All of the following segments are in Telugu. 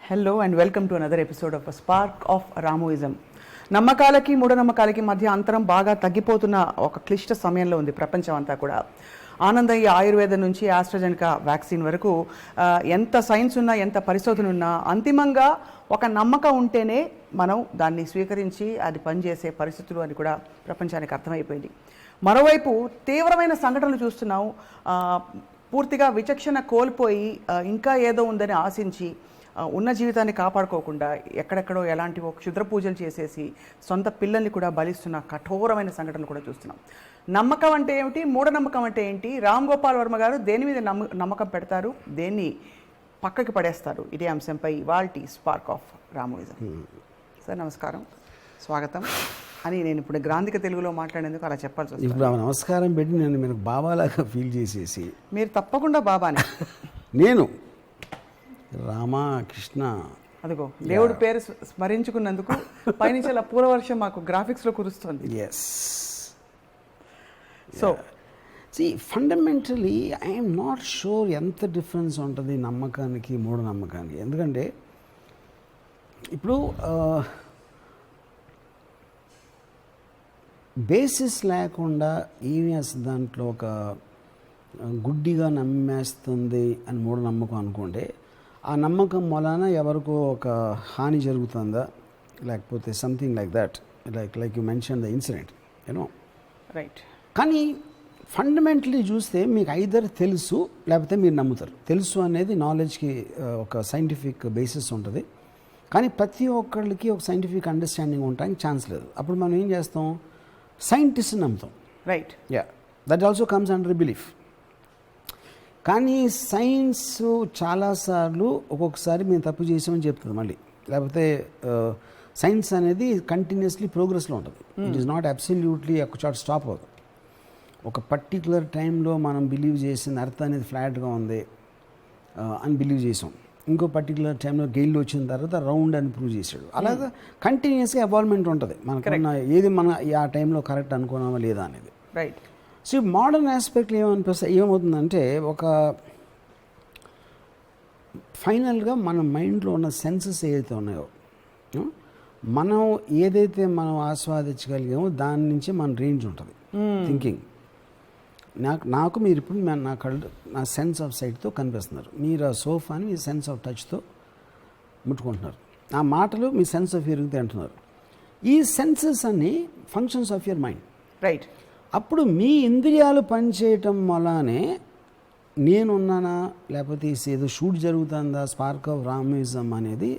Hello and welcome to another episode of spark of రామోయిజం. నమ్మకాలకి మూఢనమ్మకాలకి మధ్య అంతరం బాగా తగ్గిపోతున్న ఒక క్లిష్ట సమయంలో ఉంది ప్రపంచం అంతా కూడా. ఆనందయ్య ఆయుర్వేదం నుంచి ఆస్ట్రాజెనకా వ్యాక్సిన్ వరకు ఎంత సైన్స్ ఉన్నా, ఎంత పరిశోధన ఉన్నా, అంతిమంగా ఒక నమ్మకం ఉంటేనే మనం దాన్ని స్వీకరించి అది పనిచేసే పరిస్థితులు అని కూడా ప్రపంచానికి అర్థమైపోయింది. మరోవైపు తీవ్రమైన సంఘటనలు చూస్తున్నాం. పూర్తిగా విచక్షణ కోల్పోయి ఇంకా ఏదో ఉందని ఆశించి ఉన్న జీవితాన్ని కాపాడుకోకుండా ఎక్కడెక్కడో ఎలాంటివో క్షుద్ర పూజలు చేసేసి సొంత పిల్లల్ని కూడా బలిస్తున్న కఠోరమైన సంఘటనలు కూడా చూస్తున్నాం. నమ్మకం అంటే ఏమిటి, మూఢనమ్మకం అంటే ఏంటి, రామ్ గోపాల్ వర్మ గారు దేని మీద నమ్మకం పెడతారు, దేన్ని పక్కకి పడేస్తారు, ఇదే అంశంపై ఇవాల్టి స్పార్క్ ఆఫ్ రామోయిజం. సార్ నమస్కారం, స్వాగతం అని నేను ఇప్పుడు గ్రాంధిక తెలుగులో మాట్లాడేందుకు అలా చెప్పాల్సి వస్తుంది. ఇప్పుడు నమస్కారం పెట్టి నేను మీరు బాబాలాగా ఫీల్ చేసేసి, మీరు తప్పకుండా బాబానే. నేను రామా కృష్ణ అదిగో దేవుడి పేరు స్మరించుకున్నందుకు పైనుంచి అలా పూలవర్షం మాకు గ్రాఫిక్స్లో కురుస్తుంది. Yes. So fundamentally I'm not sure ఎంత డిఫరెన్స్ ఉంటుంది నమ్మకానికి మూఢనమ్మకానికి. ఎందుకంటే ఇప్పుడు బేసిస్ లేకుండా ఏమి దాంట్లో ఒక గుడ్డిగా నమ్మేస్తుంది అని మూఢనమ్మకం అనుకుంటే, ఆ నమ్మకం వలన ఎవరికో ఒక హాని జరుగుతుందా, లేకపోతే something like that, like you mention the incident, you know right. కానీ ఫండమెంటలీ చూస్తే మీకు ఐదర్ తెలుసు లేకపోతే మీరు నమ్ముతారు. తెలుసు అనేది నాలెడ్జ్కి ఒక సైంటిఫిక్ బేసిస్ ఉంటుంది, కానీ ప్రతి ఒక్కళ్ళకి ఒక సైంటిఫిక్ అండర్స్టాండింగ్ ఉండడానికి ఛాన్స్ లేదు. అప్పుడు మనం ఏం చేస్తాం, సైంటిస్ట్ని నమ్ముతాం. Right. Yeah, that also comes under belief. కానీ సైన్స్ చాలాసార్లు ఒక్కొక్కసారి మేము తప్పు చేసామని చెప్తుంది మళ్ళీ. లేకపోతే సైన్స్ అనేది కంటిన్యూస్లీ ప్రోగ్రెస్లో ఉంటుంది. ఇట్ ఈస్ నాట్ అబ్సల్యూట్లీ ఒక చోట స్టాప్ అవుతుంది. ఒక పర్టికులర్ టైంలో మనం బిలీవ్ చేసిన అర్థం అనేది ఫ్లాట్గా ఉంది అని బిలీవ్ చేసాం. ఇంకో పర్టికులర్ టైంలో గెయిల్ వచ్చిన తర్వాత రౌండ్ అని ప్రూవ్ చేశాడు. అలాగా కంటిన్యూస్గా ఎవాల్వ్మెంట్ ఉంటుంది. మనకున్న ఏది మన ఆ టైంలో కరెక్ట్ అనుకున్నామా లేదా అనేది. రైట్. సో మోడర్న్ ఆస్పెక్ట్లో ఏమవుతుందంటే, ఒక ఫైనల్గా మన మైండ్లో ఉన్న సెన్సెస్ ఏదైతే ఉన్నాయో, మనం ఏదైతే మనం ఆస్వాదించగలిగామో దాని నుంచి మన రేంజ్ ఉంటుంది థింకింగ్. నాకు మీరు ఇప్పుడు నా సెన్స్ ఆఫ్ సైట్తో కనిపిస్తున్నారు. మీరు ఆ సోఫాని మీ సెన్స్ ఆఫ్ టచ్తో ముట్టుకుంటున్నారు. ఆ మాటలు మీ సెన్స్ ఆఫ్ హియరింగ్తో అంటున్నారు. ఈ సెన్సెస్ అన్ని functions of your mind. Right. అప్పుడు మీ ఇంద్రియాలు పనిచేయటం వల్లనే నేనున్నానా, లేకపోతే ఏదో షూట్ జరుగుతుందా, స్పార్క్ ఆఫ్ రామోయిజం అనేది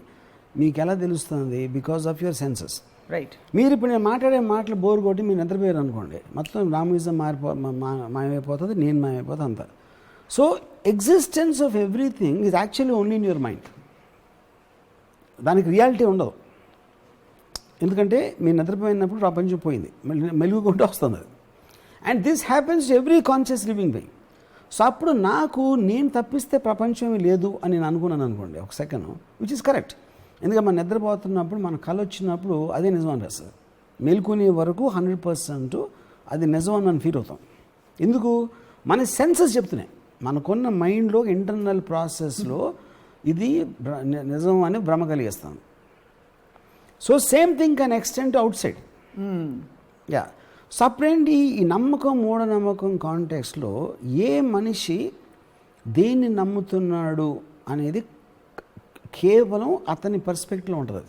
మీకు ఎలా తెలుస్తుంది? Because of your senses. Right. మీరు ఇప్పుడు నేను మాట్లాడే మాటలు బోర్ కొట్టి మీరు నిద్రపోయారు అనుకోండి, మొత్తం రామోయిజం మాయమైపోతుంది, నేను మాయమైపోతుంది అంతా. So existence of everything is actually only in your mind. దానికి రియాలిటీ ఉండదు. ఎందుకంటే మీరు నిద్రపోయినప్పుడు ప్రపంచం పోయింది, మెలుగుకుంటూ వస్తుంది అది. And this happens to every conscious living being. So అప్పుడు నేను తప్పిస్తే ప్రపంచమే లేదు అని నేను అనుకున్నాను అనుకోండి ఒక సెకండ్, విచ్ ఇస్ కరెక్ట్. ఎందుకంటే మనం నిద్రపోతున్నప్పుడు మన కళ వచ్చినప్పుడు అదే నిజం అనిపిస్తుంది. మేల్కొనే వరకు 100% అది నిజం అని మనం ఫీల్ అవుతాం. ఎందుకు? మన సెన్సెస్ చెప్తున్నాయి. మనకున్న మైండ్లో ఇంటర్నల్ ప్రాసెస్లో ఇది నిజం అని భ్రమ కలిగిస్తాం. So same thing can extend to outside. Yeah. So అప్పుడేంటి, ఈ నమ్మకం మూఢనమ్మకం కాంటెక్స్లో ఏ మనిషి దేన్ని నమ్ముతున్నాడు అనేది కేవలం అతని పర్స్పెక్టివ్లో ఉంటుంది.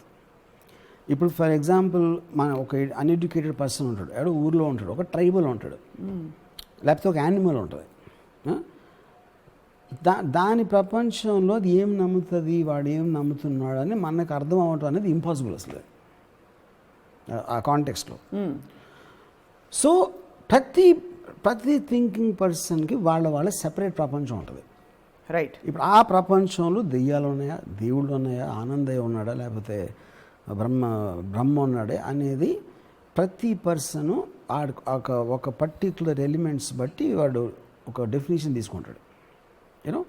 ఇప్పుడు ఫర్ ఎగ్జాంపుల్ మన ఒక అన్ఎడ్యుకేటెడ్ పర్సన్ ఉంటాడు, ఎవడో ఊర్లో ఉంటాడు, ఒక ట్రైబల్ ఉంటాడు, లేకపోతే ఒక యానిమల్ ఉంటుంది. దాని ప్రపంచంలో అది ఏం నమ్ముతుంది, వాడు ఏం నమ్ముతున్నాడు అని మనకు అర్థం అవ్వటం అనేది ఇంపాసిబుల్ అసలు ఆ కాంటెక్స్లో. సో ప్రతి థింకింగ్ పర్సన్కి వాళ్ళ సెపరేట్ ప్రపంచం ఉంటుంది. రైట్. ఇప్పుడు ఆ ప్రపంచంలో దెయ్యాలు ఉన్నాయా, దేవుళ్ళు ఉన్నాయా, ఆనందయ్య ఉన్నాడా, లేకపోతే బ్రహ్మ ఉన్నాడే అనేది ప్రతి పర్సను ఒక పర్టిక్యులర్ ఎలిమెంట్స్ బట్టి వాడు ఒక డెఫినేషన్ తీసుకుంటాడు, యూనో.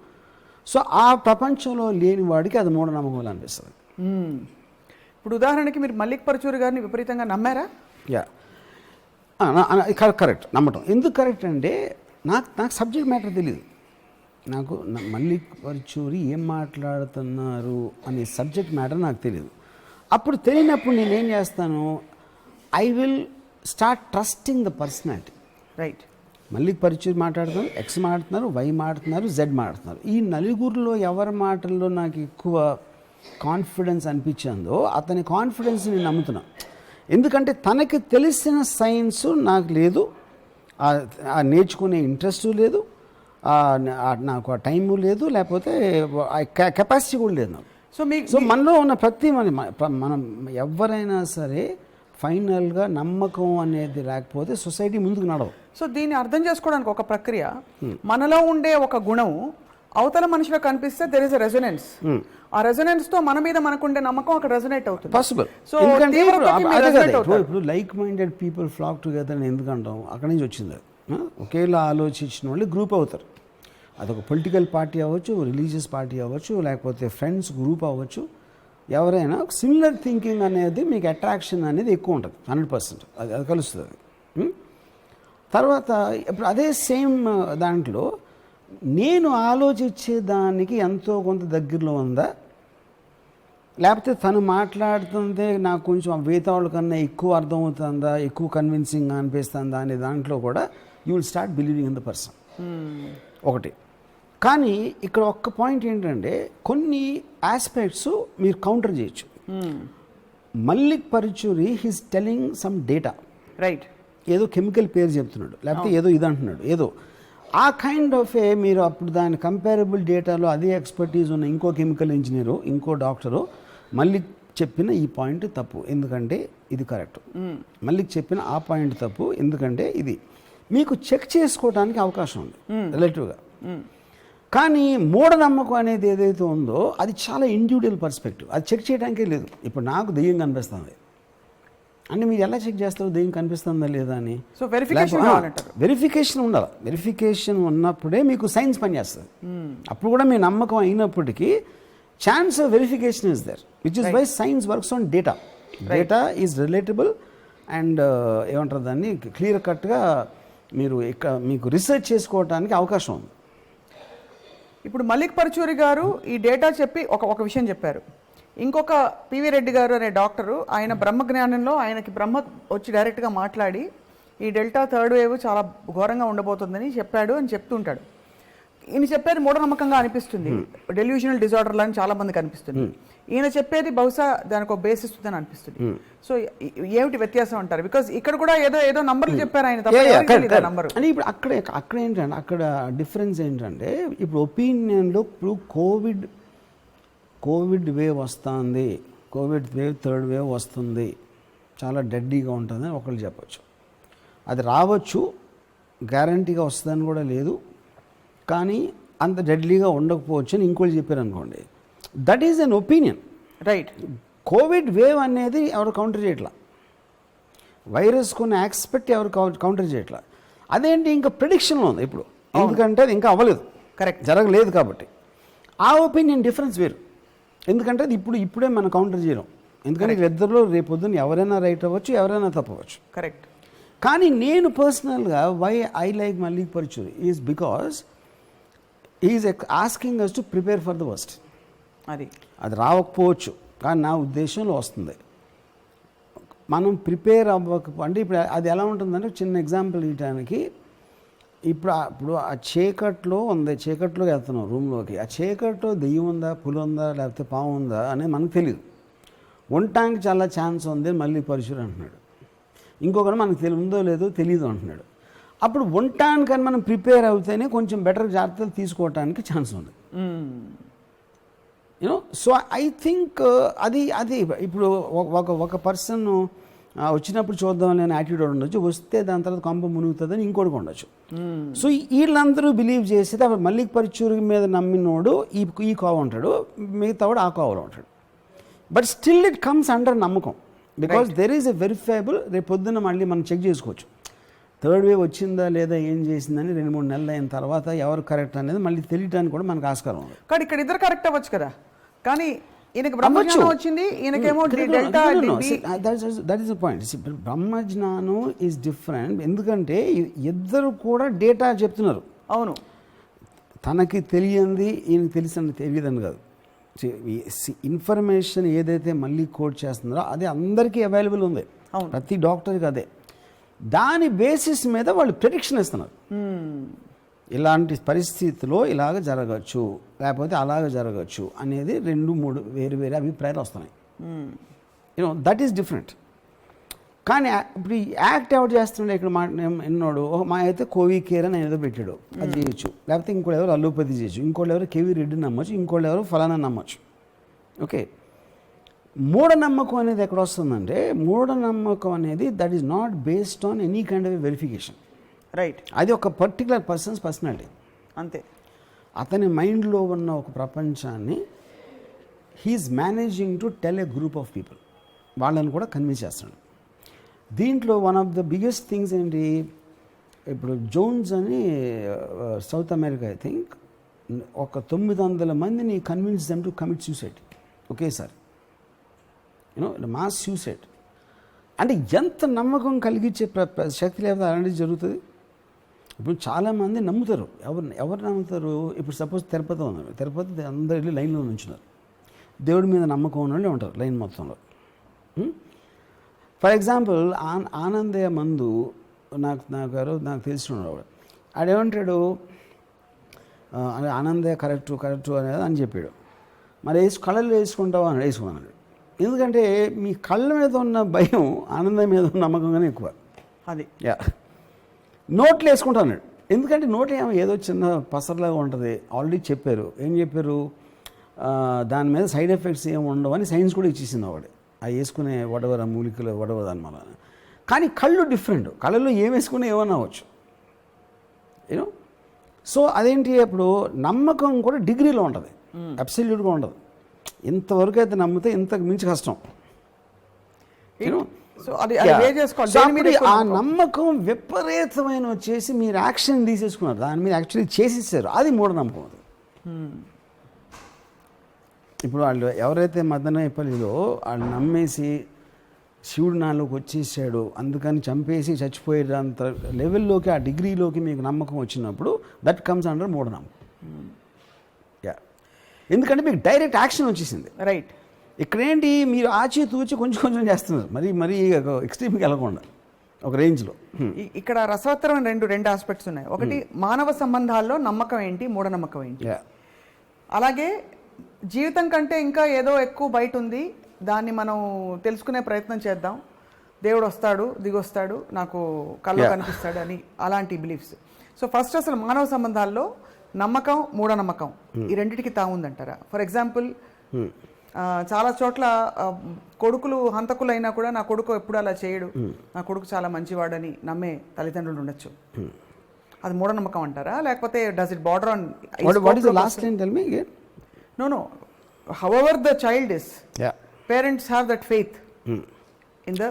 సో ఆ ప్రపంచంలో లేని వాడికి అది మూఢనమ్మకం అనిపిస్తుంది. ఇప్పుడు ఉదాహరణకి మీరు మల్లిక్ పరచూరి గారిని విపరీతంగా నమ్మారా? Yeah, correct. నమ్మటం ఎందుకు కరెక్ట్ అంటే, నాకు సబ్జెక్ట్ మ్యాటర్ తెలియదు. నాకు మల్లిక్ పరుచూరి ఏం మాట్లాడుతున్నారు అనే సబ్జెక్ట్ మ్యాటర్ నాకు తెలియదు. అప్పుడు తెలియనప్పుడు నేనేం చేస్తాను, I will start trusting the personality. Right. Mallik Paruchuri మాట్లాడుతున్నారు, ఎక్స్ మాట్లాడుతున్నారు, వై మాట్లాడుతున్నారు, జెడ్ మాట్లాడుతున్నారు. ఈ నలుగురిలో ఎవరి మాటల్లో నాకు ఎక్కువ కాన్ఫిడెన్స్ అనిపించిందో అతని కాన్ఫిడెన్స్ నేను నమ్ముతున్నా. ఎందుకంటే తనకి తెలిసిన సైన్స్ నాకు లేదు, నేర్చుకునే ఇంట్రెస్ట్ లేదు, నాకు ఆ టైము లేదు, లేకపోతే కెపాసిటీ కూడా లేదు నాకు. సో మనలో ఉన్న ప్రతి మనం ఎవరైనా సరే ఫైనల్గా నమ్మకం అనేది లేకపోతే సొసైటీ ముందుకు నడవు. సో దీన్ని అర్థం చేసుకోవడానికి ఒక ప్రక్రియ, మనలో ఉండే ఒక గుణం అవతల మనిషిలో కనిపిస్తే దెర్ ఇస్ ఎ రెజొనెన్స్. ఆ రెజొనెన్స్ తో మన మీద మనకుండే నమ్మకం అక్కడ రెజొనేట్ అవుతుంది. పాసిబుల్. సో ఇప్పుడు like minded people flock together అని ఎందుకంటాం, అక్కడి నుంచి వచ్చింది. ఒకేలా ఆలోచించిన వాళ్ళు గ్రూప్ అవుతారు. అదొక పొలిటికల్ పార్టీ అవ్వచ్చు, రిలీజియస్ పార్టీ అవ్వచ్చు, లేకపోతే ఫ్రెండ్స్ గ్రూప్ అవ్వచ్చు. ఎవరైనా సిమిలర్ థింకింగ్ అనేది మీకు అట్రాక్షన్ అనేది ఎక్కువ ఉంటుంది, 100%. అది కలుస్తుంది. తర్వాత ఇప్పుడు అదే సేమ్ దాంట్లో నేను ఆలోచించే దానికి ఎంతో కొంత దగ్గరలో ఉందా, లేకపోతే తను మాట్లాడుతుందే నాకు కొంచెం వేతాళ్ళ కన్నా ఎక్కువ అర్థమవుతుందా, ఎక్కువ కన్విన్సింగ్గా అనిపిస్తుందా అనే దాంట్లో కూడా you will start believing in the person. ఒకటి. కానీ ఇక్కడ ఒక్క పాయింట్ ఏంటంటే కొన్ని ఆస్పెక్ట్స్ మీరు కౌంటర్ చేయొచ్చు. Mallik Paruchuri he's telling some data. Right. ఏదో కెమికల్ పేరు చెప్తున్నాడు, లేకపోతే ఏదో ఇది అంటున్నాడు, ఏదో ఆ కైండ్ ఆఫ్ మీరు అప్పుడు దాని కంపారబుల్ డేటాలో అదే ఎక్స్పర్టీస్ ఉన్న ఇంకో కెమికల్ ఇంజనీరు, ఇంకో డాక్టరు మల్లిక్ చెప్పిన ఈ పాయింట్ తప్పు ఎందుకంటే ఇది కరెక్ట్, మల్లిక్ చెప్పిన ఆ పాయింట్ తప్పు ఎందుకంటే ఇది, మీకు చెక్ చేసుకోవడానికి అవకాశం ఉంది రిలేటివ్గా. కానీ మూఢనమ్మకం అనేది ఏదైతే ఉందో అది చాలా ఇండివిజువల్ పర్స్పెక్టివ్, అది చెక్ చేయడానికే లేదు. ఇప్పుడు నాకు దెయ్యం కనిపిస్తుంది అంటే మీరు ఎలా చెక్ చేస్తారు దెయ్యం కనిపిస్తుందా లేదా అని? సో వెరిఫికేషన్ ఉండాలి. వెరిఫికేషన్ ఉన్నప్పుడే మీకు సైన్స్ పనిచేస్తుంది. అప్పుడు కూడా మీ నమ్మకం అయినప్పటికీ chance of verification is there, which is why science works on data. Data is relatable and ఏమంటారు దాన్ని క్లియర్ కట్గా మీరు ఇక్కడ మీకు రీసెర్చ్ చేసుకోవడానికి అవకాశం ఉంది. ఇప్పుడు మల్లిక్ పరుచూరి గారు ఈ డేటా చెప్పి ఒక విషయం చెప్పారు. ఇంకొక పివి రెడ్డి గారు అనే డాక్టరు ఆయన బ్రహ్మజ్ఞానంలో ఆయనకి బ్రహ్మ వచ్చి డైరెక్ట్గా మాట్లాడి ఈ డెల్టా థర్డ్ వేవ్ చాలా ఘోరంగా ఉండబోతుందని చెప్పాడు అని చెప్తుంటాడు. ఈయన చెప్పేది మూఢనమ్మకంగా అనిపిస్తుంది, డెల్యూషనల్ డిజార్డర్ అని చాలా మందికి అనిపిస్తుంది. ఈయన చెప్పేది బహుశా దానికి ఒక బేసిస్ ఉందని అనిపిస్తుంది. సో ఏమిటి వ్యత్యాసం అంటారు? బికాస్ ఇక్కడ కూడా ఏదో నంబర్లు చెప్పారు ఆయన నంబర్ అని. ఇప్పుడు అక్కడ ఏంటంటే అక్కడ డిఫరెన్స్ ఏంటంటే ఇప్పుడు ఒపీనియన్లో ఇప్పుడు కోవిడ్ వేవ్ వస్తుంది, కోవిడ్ వేవ్ థర్డ్ వేవ్ వస్తుంది, చాలా డెడ్లీగా ఉంటుందని ఒకళ్ళు చెప్పచ్చు. అది రావచ్చు, గ్యారంటీగా వస్తుందని కూడా లేదు, కానీ అంత డెడ్లీగా ఉండకపోవచ్చు అని ఇంకోటి చెప్పారు అనుకోండి. That is an opinion. Right. Covid wave అనేది ఎవరు కౌంటర్ చేయట్లా, వైరస్ కొన్ని ఎక్స్పెక్ట్ ఎవరు కౌంటర్ చేయట్లా. అదేంటి ఇంకా ప్రిడిక్షన్లో ఉంది ఇప్పుడు, ఎందుకంటే అది ఇంకా అవ్వలేదు, కరెక్ట్ జరగలేదు కాబట్టి. ఆ ఒపీనియన్ డిఫరెన్స్ వేరు, ఎందుకంటే అది ఇప్పుడే మనం కౌంటర్ చేయడం. ఎందుకంటే ఇద్దరిలో రేపొద్దున ఎవరైనా రైట్ అవ్వచ్చు, ఎవరైనా తప్పవచ్చు. కరెక్ట్. కానీ నేను పర్సనల్గా why I like Mallik Paruchuri is because is asking us to prepare for the worst. అది రాకపోవచ్చు, కానీ నా ఉద్దేశంలో వస్తుంది. మనం ప్రిపేర్ అవ్వకపోతే ఇప్పుడు అది ఎలా ఉంటుందంటే చిన్న ఎగ్జాంపుల్ ఇవ్వడానికి, ఇప్పుడు ఆ చీకట్లో వెళ్తున్నాం రూమ్లోకి, ఆ చీకట్లో దెయ్యం ఉందా, పులి ఉందా, లేకపోతే పాము ఉందా అనేది మనకు తెలియదు. ఉండటానికి చాలా ఛాన్స్ ఉంది మళ్ళీ పరుచూరి అంటున్నాడు. ఇంకొకటి మనకు ఉందో లేదో తెలియదు అంటున్నాడు. అప్పుడు ఉండటానికని మనం ప్రిపేర్ అవుతేనే కొంచెం బెటర్ జాగ్రత్తలు తీసుకోవటానికి ఛాన్స్ ఉంది. యూనో, సో ఐ థింక్ అది ఇప్పుడు ఒక పర్సన్ వచ్చినప్పుడు చూద్దాం అనే యాటిట్యూడ్ ఉండొచ్చు, వస్తే దాని తర్వాత కొంప మునుగుతుందని ఇంకోటి ఉండొచ్చు. సో వీళ్ళందరూ బిలీవ్ చేసేది అప్పుడు మల్లిక్ పరుచూరి మీద నమ్మినోడు ఈ కోవ ఉంటాడు, మిగతా వాడు ఆ కోవలో ఉంటాడు. But still it comes under నమ్మకం, because there is a verifiable. రేపు పొద్దున్న మళ్ళీ మనం చెక్ చేసుకోవచ్చు థర్డ్ వేవ్ వచ్చిందా లేదా, ఏం చేసిందని 2-3 నెలలు అయిన తర్వాత ఎవరు కరెక్ట్ అనేది మళ్ళీ తెలియడానికి కూడా మనకు ఆస్కారం ఉంది. కానీ ఇక్కడ ఇద్దరు కరెక్ట్ అవ్వచ్చు కదా, కానీ ఈయనకి బ్రహ్మజ్ఞానం వచ్చింది, ఈయనకేమో delta. That is the point. బ్రహ్మజ్ఞానం ఈజ్ డిఫరెంట్, ఎందుకంటే ఇద్దరు కూడా డేటా చెప్తున్నారు. అవును, తనకి తెలియంది ఈయనకి తెలిసిన తెలియదని కాదు. ఇన్ఫర్మేషన్ ఏదైతే మళ్ళీ కోట్ చేస్తున్నారో అది అందరికీ అవైలబుల్ ఉంది, ప్రతి డాక్టర్కి అదే. దాని బేసిస్ మీద వాళ్ళు ప్రెడిక్షన్ ఇస్తున్నారు. ఇలాంటి పరిస్థితిలో ఇలాగ జరగచ్చు, లేకపోతే అలాగ జరగచ్చు అనేది 2-3 వేరు వేరే అభిప్రాయాలు వస్తున్నాయి. That is different. కానీ ఇప్పుడు ఈ యాక్ట్ ఎవరు చేస్తున్నాడు ఇక్కడ ఎన్నోడు, మా అయితే కోవి కేర్ అని ఏదో పెట్టాడు, అది చేయొచ్చు. లేకపోతే ఇంకోటి ఎవరు అల్లోపతి చేయొచ్చు, ఇంకోటి ఎవరు కేవీ రెడ్డి నమ్మచ్చు, ఇంకోటి ఎవరు ఫలానా నమ్మచ్చు. ఓకే, మూఢనమ్మకం అనేది ఎక్కడ వస్తుందంటే, మూఢనమ్మకం అనేది that is not based on any kind of verification. Right. అది ఒక పర్టికులర్ పర్సన్స్ పర్సనాలిటీ అంతే. అతని మైండ్లో ఉన్న ఒక ప్రపంచాన్ని he's managing to tell a group of people, వాళ్ళని కూడా కన్విన్స్ చేస్తున్నాడు. దీంట్లో one of the biggest things ఏంటి, ఇప్పుడు జోన్స్ అని సౌత్ అమెరికా ఐ థింక్ ఒక 900 మందిని convince them to commit suicide ఒకేసారి, మాస్ సూసైడ్. అంటే ఎంత నమ్మకం కలిగించే శక్తి లేకపోతే అలాంటిది జరుగుతుంది. ఇప్పుడు చాలామంది నమ్ముతారు. ఎవరు నమ్ముతారు? ఇప్పుడు సపోజ్ తిరుపతి ఉన్నారు, తిరుపతి అందరు వెళ్ళి లైన్లో నుంచున్నారు, దేవుడి మీద నమ్మకం ఉన్న వాళ్ళే ఉంటారు లైన్ మొత్తంలో. ఫర్ ఎగ్జాంపుల్ ఆనందయ్య మందు నాకు తెలిసినవాడు, ఆడేమంటాడు, ఆనందయ్య కరెక్టు అనేది అని చెప్పాడు. మరి కళ్ళల్లో వేసుకుంటావా అని వేసుకున్నాడు. ఎందుకంటే మీ కళ్ళ మీద ఉన్న భయం ఆనందం మీద ఉన్న నమ్మకంగానే ఎక్కువ. అది నోట్లు వేసుకుంటా అన్నాడు. ఎందుకంటే నోట్ ఏదో చిన్న పసర్లాగా ఉంటుంది, ఆల్రెడీ చెప్పారు. ఏం చెప్పారు, దాని మీద సైడ్ ఎఫెక్ట్స్ ఏమి ఉండవు అని సైన్స్ కూడా ఇచ్చేసింది వాడు. అవి వేసుకునే వడవర మూలికలు వడవదు అనమాట. కానీ కళ్ళు డిఫరెంట్, కళ్ళల్లో ఏం వేసుకునే ఏమన్నా అవ్వచ్చు. యూనో, సో అదేంటి, అప్పుడు నమ్మకం కూడా డిగ్రీలో ఉంటుంది, అబ్సల్యూట్గా ఉండదు. ఇంతవరకు అయితే నమ్మితే ఇంతకు మించి కష్టం. ఆ నమ్మకం విపరీతమైన వచ్చేసి మీరు యాక్షన్ తీసేసుకున్నారు, దాని మీద యాక్చువల్లీ చేసేసారు, అది మూఢనమ్మకం. అది ఇప్పుడు వాళ్ళు ఎవరైతే మదనపల్లిలో వాళ్ళు నమ్మేసి శివుడు నాలోకి వచ్చేసాడు అందుకని చంపేసి చచ్చిపోయేంత లెవెల్లోకి, ఆ డిగ్రీలోకి మీకు నమ్మకం వచ్చినప్పుడు దట్ కమ్స్ అండర్ మూఢనమ్మకం. ఎందుకంటే మీకు డైరెక్ట్ యాక్షన్ వచ్చేసింది. రైట్. ఇక్కడేంటి, మీరు ఆచి తూచి కొంచెం చేస్తున్నారు, మరీ ఎక్స్ట్రీమ్కి వెళ్ళకుండా ఒక రేంజ్లో. ఇక్కడ రసవత్తరమైన రెండు ఆస్పెక్ట్స్ ఉన్నాయి. ఒకటి, మానవ సంబంధాల్లో నమ్మకం ఏంటి, మూఢనమ్మకం ఏంటి. అలాగే జీవితం కంటే ఇంకా ఏదో ఎక్కువ బయట ఉంది, దాన్ని మనం తెలుసుకునే ప్రయత్నం చేద్దాం, దేవుడు వస్తాడు దిగొస్తాడు నాకు కళ్ళు కనిపిస్తాడు అని, అలాంటి బిలీఫ్స్. సో ఫస్ట్ అసలు మానవ సంబంధాల్లో నమ్మకం మూఢనమ్మకం ఈ రెండింటికి తాముందంటారా? ఫర్ ఎగ్జాంపుల్, చాలా చోట్ల కొడుకులు హంతకులు అయినా కూడా నా కొడుకు ఎప్పుడు అలా చేయడు, నా కొడుకు చాలా మంచివాడని నమ్మే తల్లిదండ్రులు ఉండొచ్చు. అది మూఢనమ్మకం అంటారా, లేకపోతే does it border on? Last line tell me again. No. However the child is, parents have that faith in the.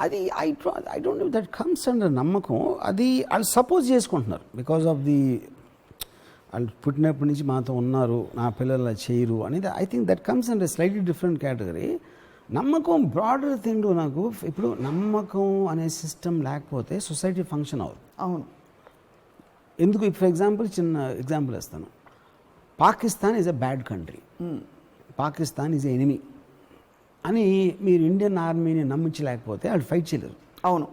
I don't know if that comes under నమ్మకం. అది వాళ్ళు సపోజ్ చేసుకుంటున్నారు బికాస్ ఆఫ్ ది, వాళ్ళు పుట్టినప్పటి నుంచి మాతో ఉన్నారు, నా పిల్లలు చేయరు అనేది. I think that comes under slightly different category. నమ్మకం బ్రాడర్ థింగ్. నాకు ఇప్పుడు నమ్మకం అనే సిస్టమ్ లేకపోతే సొసైటీ ఫంక్షన్ అవ్వదు. అవును. ఎందుకు? ఫర్ ఎగ్జాంపుల్, చిన్న ఎగ్జాంపుల్ ఇస్తాను. Pakistan is a bad country, Pakistan is enemy అని మీరు ఇండియన్ ఆర్మీని నమ్మించలేకపోతే వాళ్ళు ఫైట్ చేయలేరు. అవును.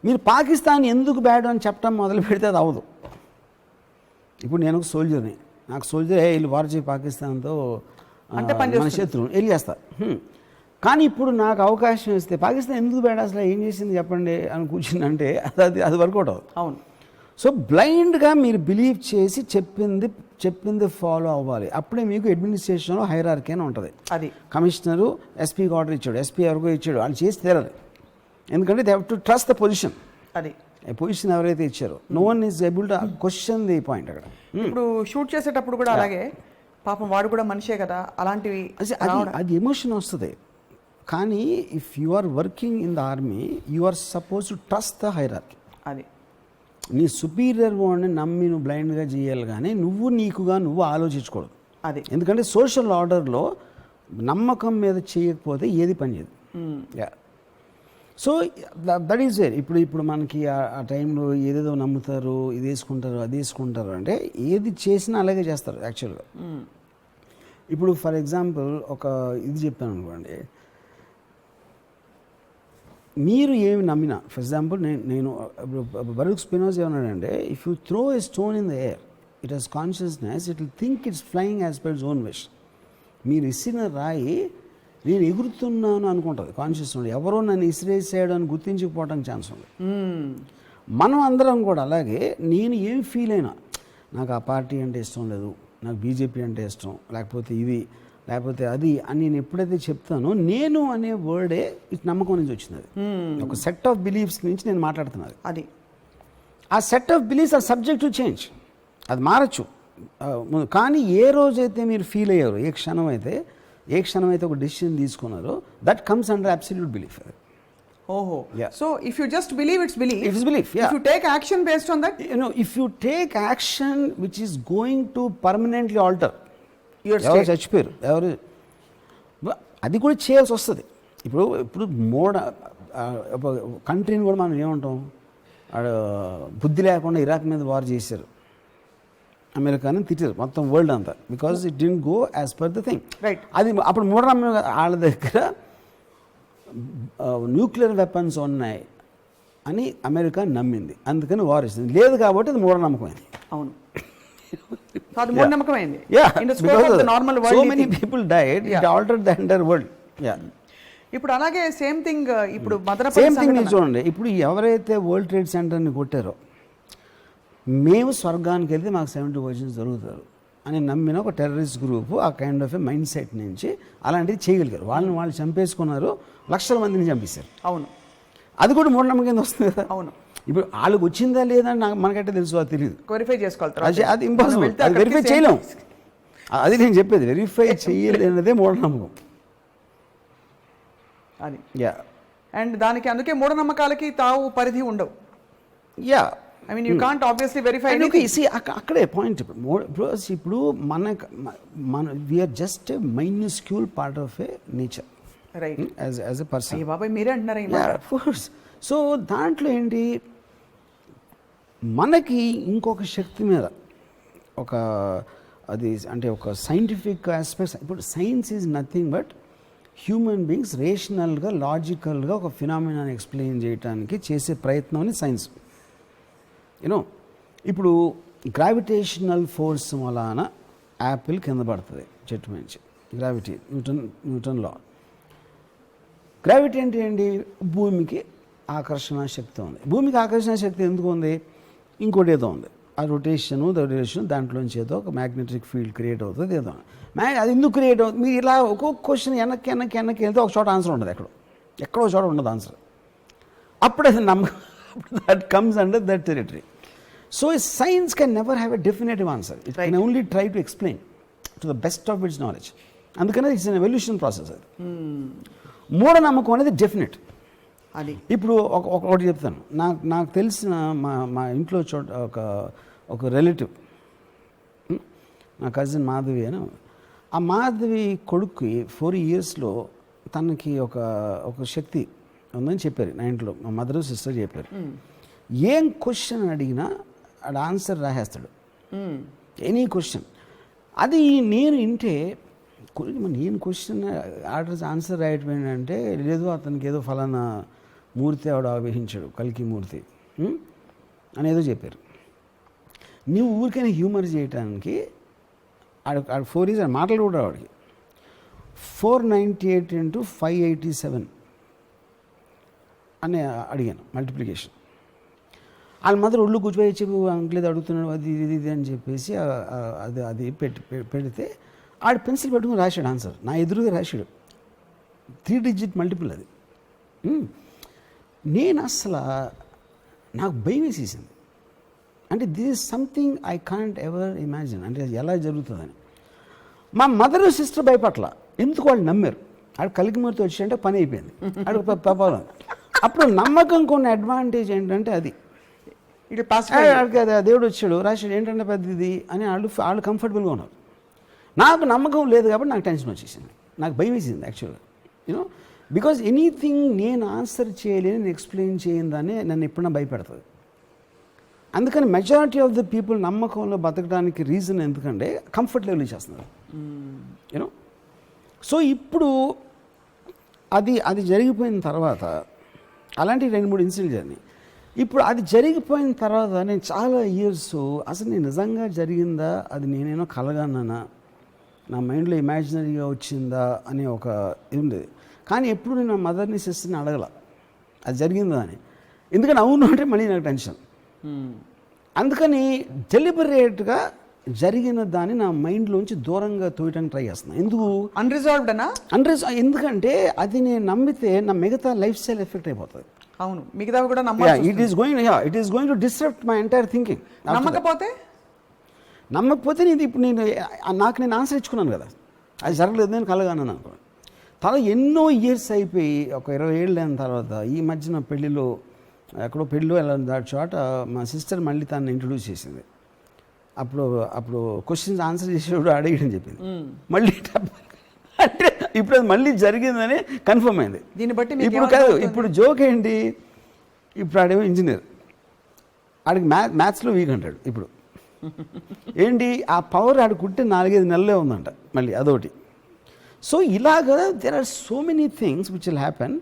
మీరు పాకిస్తాన్ ఎందుకు బ్యాడ్ అని చెప్పడం మొదలు పెడితే అది అవ్వదు. ఇప్పుడు నేను ఒక సోల్జర్ని, నాకు సోల్జర్ వీళ్ళు వార్ చేయి పాకిస్తాన్తో మన శత్రువుని వెళ్ళి చేస్తారు. కానీ ఇప్పుడు నాకు అవకాశం ఇస్తే పాకిస్తాన్ ఎందుకు బ్యాడ్, అసలు ఏం చేసింది చెప్పండి అని కూర్చుందంటే అది వర్కౌట్ అవ్వదు. అవును. సో బ్లైండ్గా మీరు బిలీవ్ చేసి చెప్పింది ఫాలో అవ్వాలి. అప్పుడే మీకు అడ్మినిస్ట్రేషన్లో హైరార్కీ అని ఉంటుంది. అది కమిషనరు ఎస్పీకి ఆర్డర్ ఇచ్చాడు, ఎస్పీ ఎవరికో ఇచ్చాడు, వాళ్ళు చేసి తీరాలి. ఎందుకంటే they have to trust the position. అది పొజిషన్ ఎవరైతే ఇచ్చారో no one is able to question the point. అక్కడ ఇప్పుడు షూట్ చేసేటప్పుడు కూడా అలాగే, పాపం వాడు కూడా మనిషే కదా, అలాంటివి అది ఎమోషన్ వస్తుంది. కానీ if you are working in the army you are suppose to trust the hierarchy. అది నీ సుపీరియర్ వాడిని నమ్మి నువ్వు బ్లైండ్గా చేయాలి, కానీ నువ్వు ఆలోచించకూడదు. అది ఎందుకంటే సోషల్ ఆర్డర్లో నమ్మకం మీద చేయకపోతే ఏది పనిచేయదు. సో దట్ ఈస్ వేర్ ఇప్పుడు మనకి ఆ టైంలో ఏదేదో నమ్ముతారు, ఇది వేసుకుంటారు, అది వేసుకుంటారు అంటే ఏది చేసినా అలాగే చేస్తారు యాక్చువల్గా. ఇప్పుడు ఫర్ ఎగ్జాంపుల్ ఒక ఇది చెప్పాను అనుకోండి, మీరు ఏమి నమ్మినా, ఫర్ ఎగ్జాంపుల్ నేను బరూక్ స్పినోజా ఏమన్నాడంటే, if you throw a stone in the air, it has consciousness, it will think it's flying as per its own wish. మీరు ఇసిన రాయి నేను ఎగురుతున్నాను అనుకుంటుంది కాన్షియస్ ఉండి, ఎవరో నన్ను ఇసిరేసాడు అని గుర్తించకపోవడానికి ఛాన్స్ ఉంది. మనం అందరం కూడా అలాగే, నేను ఏం ఫీల్ అయినా, నాకు ఆ పార్టీ అంటే ఇష్టం లేదు, నాకు బీజేపీ అంటే ఇష్టం, లేకపోతే ఇది, లేకపోతే అది అని నేను ఎప్పుడైతే చెప్తానో, నేను అనే వర్డే ఇటు నమ్మకం నుంచి వచ్చింది. అది ఒక సెట్ ఆఫ్ బిలీఫ్స్ నుంచి నేను మాట్లాడుతున్నాను. అది ఆ set of beliefs are subject to change, అది మారచ్చు. కానీ ఏ రోజైతే మీరు ఫీల్ అయ్యారో, ఏ క్షణం అయితే ఒక డెసిషన్ తీసుకున్నారో, that comes under absolute belief. ఓహో, so if you just believe, it's belief. It's belief. If you take action based on that, if you take action which is going to permanently alter your ఎవరు state. చచ్చిపోయారు, ఎవరు అది కూడా చేయాల్సి వస్తుంది. ఇప్పుడు కంట్రీని కూడా మనం ఏమంటాం, బుద్ధి లేకుండా ఇరాక్ మీద వార్ చేశారు, అమెరికాని తిట్టారు మొత్తం వరల్డ్ అంతా, because it didn't go as per the thing. Right. అది అప్పుడు మూఢనమ్మకం. వాళ్ళ దగ్గర న్యూక్లియర్ వెపన్స్ ఉన్నాయి అని అమెరికా నమ్మింది, అందుకని వార్ ఇస్తుంది. లేదు కాబట్టి అది మూఢనమ్మకమైంది. అవును, అది మూఢనమ్మకమైంది. So many people died, it altered the entire world. ఇప్పుడు అలాగే సేమ్ థింగ్, ఇప్పుడు సేమ్ థింగ్ మీరు చూడండి, ఇప్పుడు ఎవరైతే వరల్డ్ ట్రేడ్ సెంటర్ని కొట్టారో, మేము స్వర్గానికి వెళ్తే మాకు 70% జరుగుతారు అని నమ్మిన ఒక టెర్రరిస్ట్ గ్రూప్ ఆ kind of a mind set నుంచి అలాంటివి చేయగలిగారు. వాళ్ళు చంపేసుకున్నారు, లక్షల మందిని చంపేశారు. అవును, అది కూడా మూఢనమ్మకం కింద వస్తుంది కదా. అవును. ఇప్పుడు వాళ్ళకి వచ్చిందా లేదా అని మనకైతే తెలుసు, అది తెలియదు, వెరిఫై చేసుకోవాలి. అది ఇంపాసిబుల్, అది వెరిఫై చేయలేము. అది నేను చెప్పేది, వెరిఫై చేయలేనదే మూఢనమ్మకం. అది అండ్ దానికి అందుకే మూఢనమ్మకాలకి తావు పరిధి ఉండవు. I mean, you can't obviously verify anything. See, అక్కడే పాయింట్. ఇప్పుడు మన we are just a minuscule part of a nature, right, as a person. బాబాయ్ మీరే అంటున్నారా? Of course. సో దాంట్లో ఏంటి, మనకి ఇంకొక శక్తి మీద ఒక అది అంటే ఒక సైంటిఫిక్ ఆస్పెక్ట్స్. ఇప్పుడు science is nothing but human beings రేషనల్గా, లాజికల్గా ఒక ఫినామినాని ఎక్స్ప్లెయిన్ చేయడానికి చేసే ప్రయత్నం అని సైన్స్. ఇప్పుడు గ్రావిటేషనల్ ఫోర్స్ వలన యాపిల్ కింద పడుతుంది చెట్టు నుంచి, గ్రావిటీ, న్యూటన్ లా. గ్రావిటీ అంటే ఏంటి, భూమికి ఆకర్షణ శక్తి ఉంది. భూమికి ఆకర్షణ శక్తి ఎందుకు ఉంది, ఇంకోటి ఏదో ఉంది, ఆ రొటేషను దాంట్లోంచి ఏదో ఒక మ్యాగ్నెటిక్ ఫీల్డ్ క్రియేట్ అవుతుంది, ఏదో అది ఎందుకు క్రియేట్ అవుతుంది. మీరు ఇలా ఒక్కొక్క క్వశ్చన్ వెనక్కి వెళ్తే ఒక చోట ఆన్సర్ ఉండదు, ఎక్కడో చోట ఉండదు ఆన్సర్. అప్పుడు అది that comes under that territory. So science can never have a definitive answer. It can only try to explain to the best of its knowledge. అందుకనే ఇట్స్ అన్ ఎవల్యూషన్ ప్రాసెస్. అది మూఢనమ్మకం అనేది డెఫినెట్. అది ఇప్పుడు ఒకటి చెప్తాను, నాకు తెలిసిన మా ఇంట్లో ఒక రిలేటివ్, నా కజిన్ మాధవి అని. ఆ మాధవి కొడుక్కి 4 yearsలో తనకి ఒక శక్తి ఉందని చెప్పారు నా ఇంట్లో, మా మదర్ సిస్టర్ చెప్పారు. ఏం క్వశ్చన్ అడిగినా అది ఆన్సర్ రాసేస్తాడు, ఎనీ క్వశ్చన్. అది నేను వింటే, నేను క్వశ్చన్ ఆన్సర్ రాయటం ఏంటంటే, లేదు అతనికి ఏదో ఫలానా మూర్తి ఆవిడ ఆవేశించాడు, కల్కి మూర్తి అనేదో చెప్పారు. నువ్వు ఊరికైనా హ్యూమర్ చేయటానికి ఆడ 4 years మాటలు కూడా ఆవిడకి 498 into 587 అని అడిగాను మల్టిప్లికేషన్. వాళ్ళ మదర్ ఒళ్ళు కూర్చోపోయి చెప్పి అంకులేదు అడుగుతున్నాడు, అది ఇది అని చెప్పేసి అది పెడితే ఆడ పెన్సిల్ పెట్టుకుని రాశాడు ఆన్సర్, నా ఎదురుగా రాశాడు. 3 digit మల్టిపుల్ అది. నేను అసలు నాకు భయం వేసేసింది. అంటే this is something I can't ever imagine, అంటే ఎలా జరుగుతుందని. మా మదర్ సిస్టర్ భయపట్ల, ఎందుకు వాళ్ళు నమ్మారు. ఆడు కలిగిమూర్తి వచ్చాడంటే పని అయిపోయింది, ఆడు పాపాలు. అప్పుడు నమ్మకం కొన్ని అడ్వాంటేజ్ ఏంటంటే అది దేవుడు వచ్చాడు రాశాడు ఏంటంటే పెద్దది అని వాళ్ళు కంఫర్టబుల్గా ఉన్నారు. నాకు నమ్మకం లేదు కాబట్టి నాకు టెన్షన్ వచ్చేసింది, నాకు భయం వేసింది యాక్చువల్గా. బికాజ్ ఎనీథింగ్ నేను ఆన్సర్ చేయలేని నేను ఎక్స్ప్లెయిన్ చేయని దాన్ని నన్ను ఎప్పుడైనా భయపెడుతుంది. అందుకని మెజారిటీ ఆఫ్ ద పీపుల్ నమ్మకంలో బతకడానికి రీజన్ ఎందుకంటే కంఫర్ట్ లెవెల్ ఇచ్చేస్తున్నారు యూనో. సో ఇప్పుడు అది జరిగిపోయిన తర్వాత అలాంటి 2-3 ఇన్సిడెంట్ జరిగినాయి. ఇప్పుడు అది జరిగిపోయిన తర్వాత నేను చాలా ఇయర్స్ అసలు నేను నిజంగా జరిగిందా, అది నేనేనో కలగానా, నా మైండ్లో ఇమాజినరీగా వచ్చిందా అనే ఒక ఇది ఉండేది. కానీ ఎప్పుడు నేను నా మదర్ని సిస్టర్ని అడగల అది జరిగిందా అని. ఎందుకంటే అవును అంటే మళ్ళీ నాకు టెన్షన్. అందుకని డెలిబరేట్గా జరిగిన దాన్ని నా మైండ్లోంచి దూరంగా తోయటానికి ట్రై చేస్తున్నాను. ఎందుకు అన్రిజాల్వ్డ్ అనా? ఎందుకంటే అది నేను నమ్మితే నా మిగతా లైఫ్ స్టైల్ ఎఫెక్ట్ అయిపోతుంది. అవును, మిగతా కూడా నమ్మాలి. It is going to disturb my entire thinking. నమ్మకపోతే ఇప్పుడు నాకు నేను ఆన్సర్ ఇచ్చుకున్నాను కదా, అది జరగలేదు నేను కలగాను అనుకో. తర్వాత ఎన్నో ఇయర్స్ అయిపోయి ఒక 20 ఏళ్ళు అయిన తర్వాత ఈ మధ్యన పెళ్ళిలో ఎక్కడో పెళ్ళిలో ఎలా చోట మా సిస్టర్ మళ్ళీ తనని ఇంట్రొడ్యూస్ చేసింది. అప్పుడు క్వశ్చన్స్ ఆన్సర్ చేసేవాడు అడిగడం చెప్పింది. మళ్ళీ అంటే ఇప్పుడు అది మళ్ళీ జరిగిందని కన్ఫర్మ్ అయింది. దీన్ని బట్టి ఇప్పుడు కాదు, ఇప్పుడు జోక్ ఏంటి, ఇప్పుడు ఆడేమో ఇంజనీర్, ఆడికి మ్యాథ్స్లో వీక్ అంటాడు. ఇప్పుడు ఏంటి ఆ పవర్ ఆడుకుంటే 4-5 నెలలే ఉందంట మళ్ళీ అదొకటి. సో ఇలాగా there are so many things which will happen.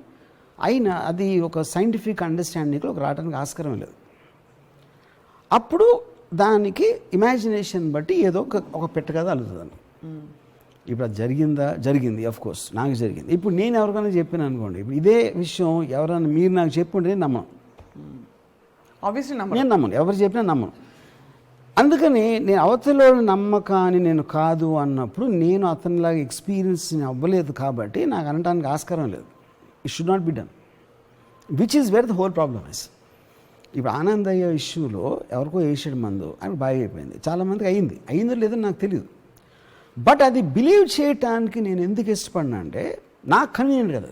అయినా అది ఒక సైంటిఫిక్ అండర్స్టాండింగ్లో రావడానికి ఆస్కారం లేదు. అప్పుడు దానికి ఇమాజినేషన్ బట్టి ఏదో ఒక పెట్టగదా అలుగుతుందండి. ఇప్పుడు అది జరిగింది ఆఫ్ కోర్స్ నాకు జరిగింది. ఇప్పుడు నేను ఎవరికైనా చెప్పాను అనుకోండి, ఇప్పుడు ఇదే విషయం ఎవరైనా మీరు నాకు చెప్పుకుంటే నేను నమ్మను. ఆబ్వియస్లీ నేను నమ్మను, ఎవరు చెప్పినా నమ్మను. అందుకని నేను అవతలో నమ్మకాన్ని నేను కాదు అన్నప్పుడు నేను అతనిలాగా ఎక్స్పీరియన్స్ అవ్వలేదు కాబట్టి నాకు అనడానికి ఆస్కారం లేదు. It should not be done, which is where the whole problem is. ఇప్పుడు ఆనందయ్య ఇష్యూలో ఎవరికో వేసాడు మందు, ఆయనకు బాగా అయిపోయింది, చాలామందికి అయిందో లేదో నాకు తెలియదు. బట్ అది బిలీవ్ చేయటానికి నేను ఎందుకు ఇష్టపడినా అంటే నాకు కన్వీనియంట్ కదా.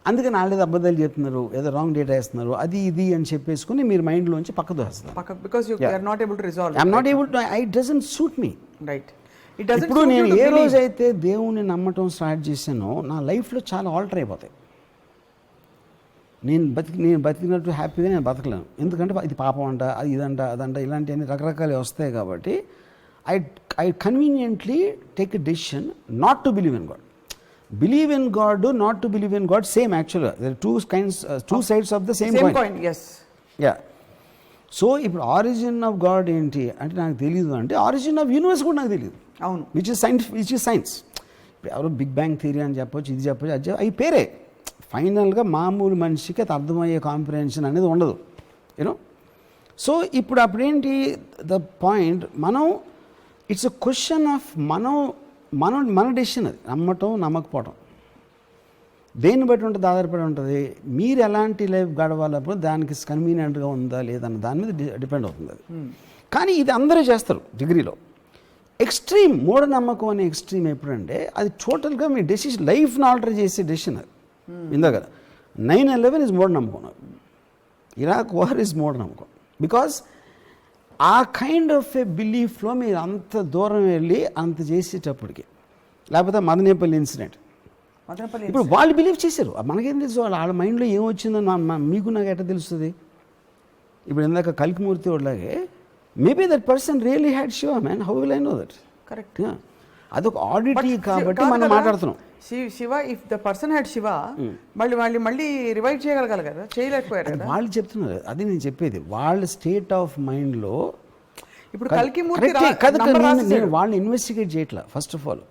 అందుకని వాళ్ళేదో అబద్ధాలు చెప్తున్నారు, ఏదో రాంగ్ డేటా వేస్తున్నారు, అది ఇది అని చెప్పేసుకుని మీరు మైండ్లోంచి పక్క దోస్తున్నారు. ఇట్ డజంట్ సూట్ మీ. ఇప్పుడు నేను ఏ రోజైతే దేవుణ్ణి నమ్మటం స్టార్ట్ చేశానో నా లైఫ్లో చాలా ఆల్టర్ అయిపోతాయి. నేను బతికినట్టు హ్యాపీగా నేను బతకలేను. ఎందుకంటే ఇది పాపం అంట, అది ఇదంట, అదంట, ఇలాంటివన్నీ రకరకాలు వస్తాయి. కాబట్టి I conveniently take a decision not to believe in God. Believe in God, not to believe in God, same actually. There are two sides of the same coin. Yes. Yeah. So ఇప్పుడు ఆరిజిన్ ఆఫ్ గాడ్ ఏంటి అంటే నాకు తెలియదు, అంటే ఆరిజిన్ ఆఫ్ యూనివర్స్ కూడా నాకు తెలియదు. అవును, విచ్ ఇస్ సైన్స్. ఇప్పుడు ఎవరో బిగ్ బ్యాంగ్ థియరీ అని చెప్పొచ్చు, ఇది చెప్పొచ్చు, అది అవి పేరే. ఫైనల్గా మామూలు మనిషికి అది అర్థమయ్యే కాంప్రిహెన్షన్ అనేది ఉండదు యూనో. సో ఇప్పుడు అప్పుడేంటి ద పాయింట్, మనం ఇట్స్ అ క్వశ్చన్ ఆఫ్ మన డెసిషన్. అది నమ్మకపోవటం దేన్ని బట్టి ఉంటుంది, ఆధారపడి ఉంటుంది. మీరు ఎలాంటి లైఫ్ గడవాలప్పుడు దానికి కన్వీనియంట్గా ఉందా లేదన్న దాని మీద డిపెండ్ అవుతుంది అది. కానీ ఇది అందరూ చేస్తారు డిగ్రీలో. ఎక్స్ట్రీమ్ మూఢనమ్మకం అనే ఎక్స్ట్రీమ్ ఎప్పుడంటే అది టోటల్గా మీ డెసిషన్, లైఫ్ని ఆల్టర్ చేసే డెసిషన్ అది. ఇందాక 9/11 ఇస్ మూఢనమ్మకం, ఇరాక్ వార్ ఇస్ మూఢనమ్మకం. బికాజ్ ఆ కైండ్ ఆఫ్ ఏ బిలీఫ్లో మీరు అంత దూరం వెళ్ళి అంత చేసేటప్పటికి, లేకపోతే మదనేపల్లి ఇన్సిడెంట్, ఇప్పుడు వాళ్ళు బిలీవ్ చేశారు, మనకేం తెలుసు వాళ్ళ మైండ్లో ఏమొచ్చిందో మీకు నాకు ఎట్లా తెలుస్తుంది. ఇప్పుడు ఇందాక కల్కిమూర్తి వాళ్ళలాగే maybe that person really had Shiva man, how will I know that. Correct. అదొక ఆడిటీ కాబట్టి మనం మాట్లాడుతున్నాం. Shiva if the person had Shiva మళ్ళీ రివైవ్ చేయగలగాలి కదా, చేయలేకపోయారు కదా. వాళ్ళు చెప్తున్నారు, అది నేను చెప్పేది. వాళ్ళ స్టేట్ ఆఫ్ మైండ్లో ఇప్పుడు కల్కిమూర్తి నేను వాళ్ళని ఇన్వెస్టిగేట్ చేయట్లా. First of all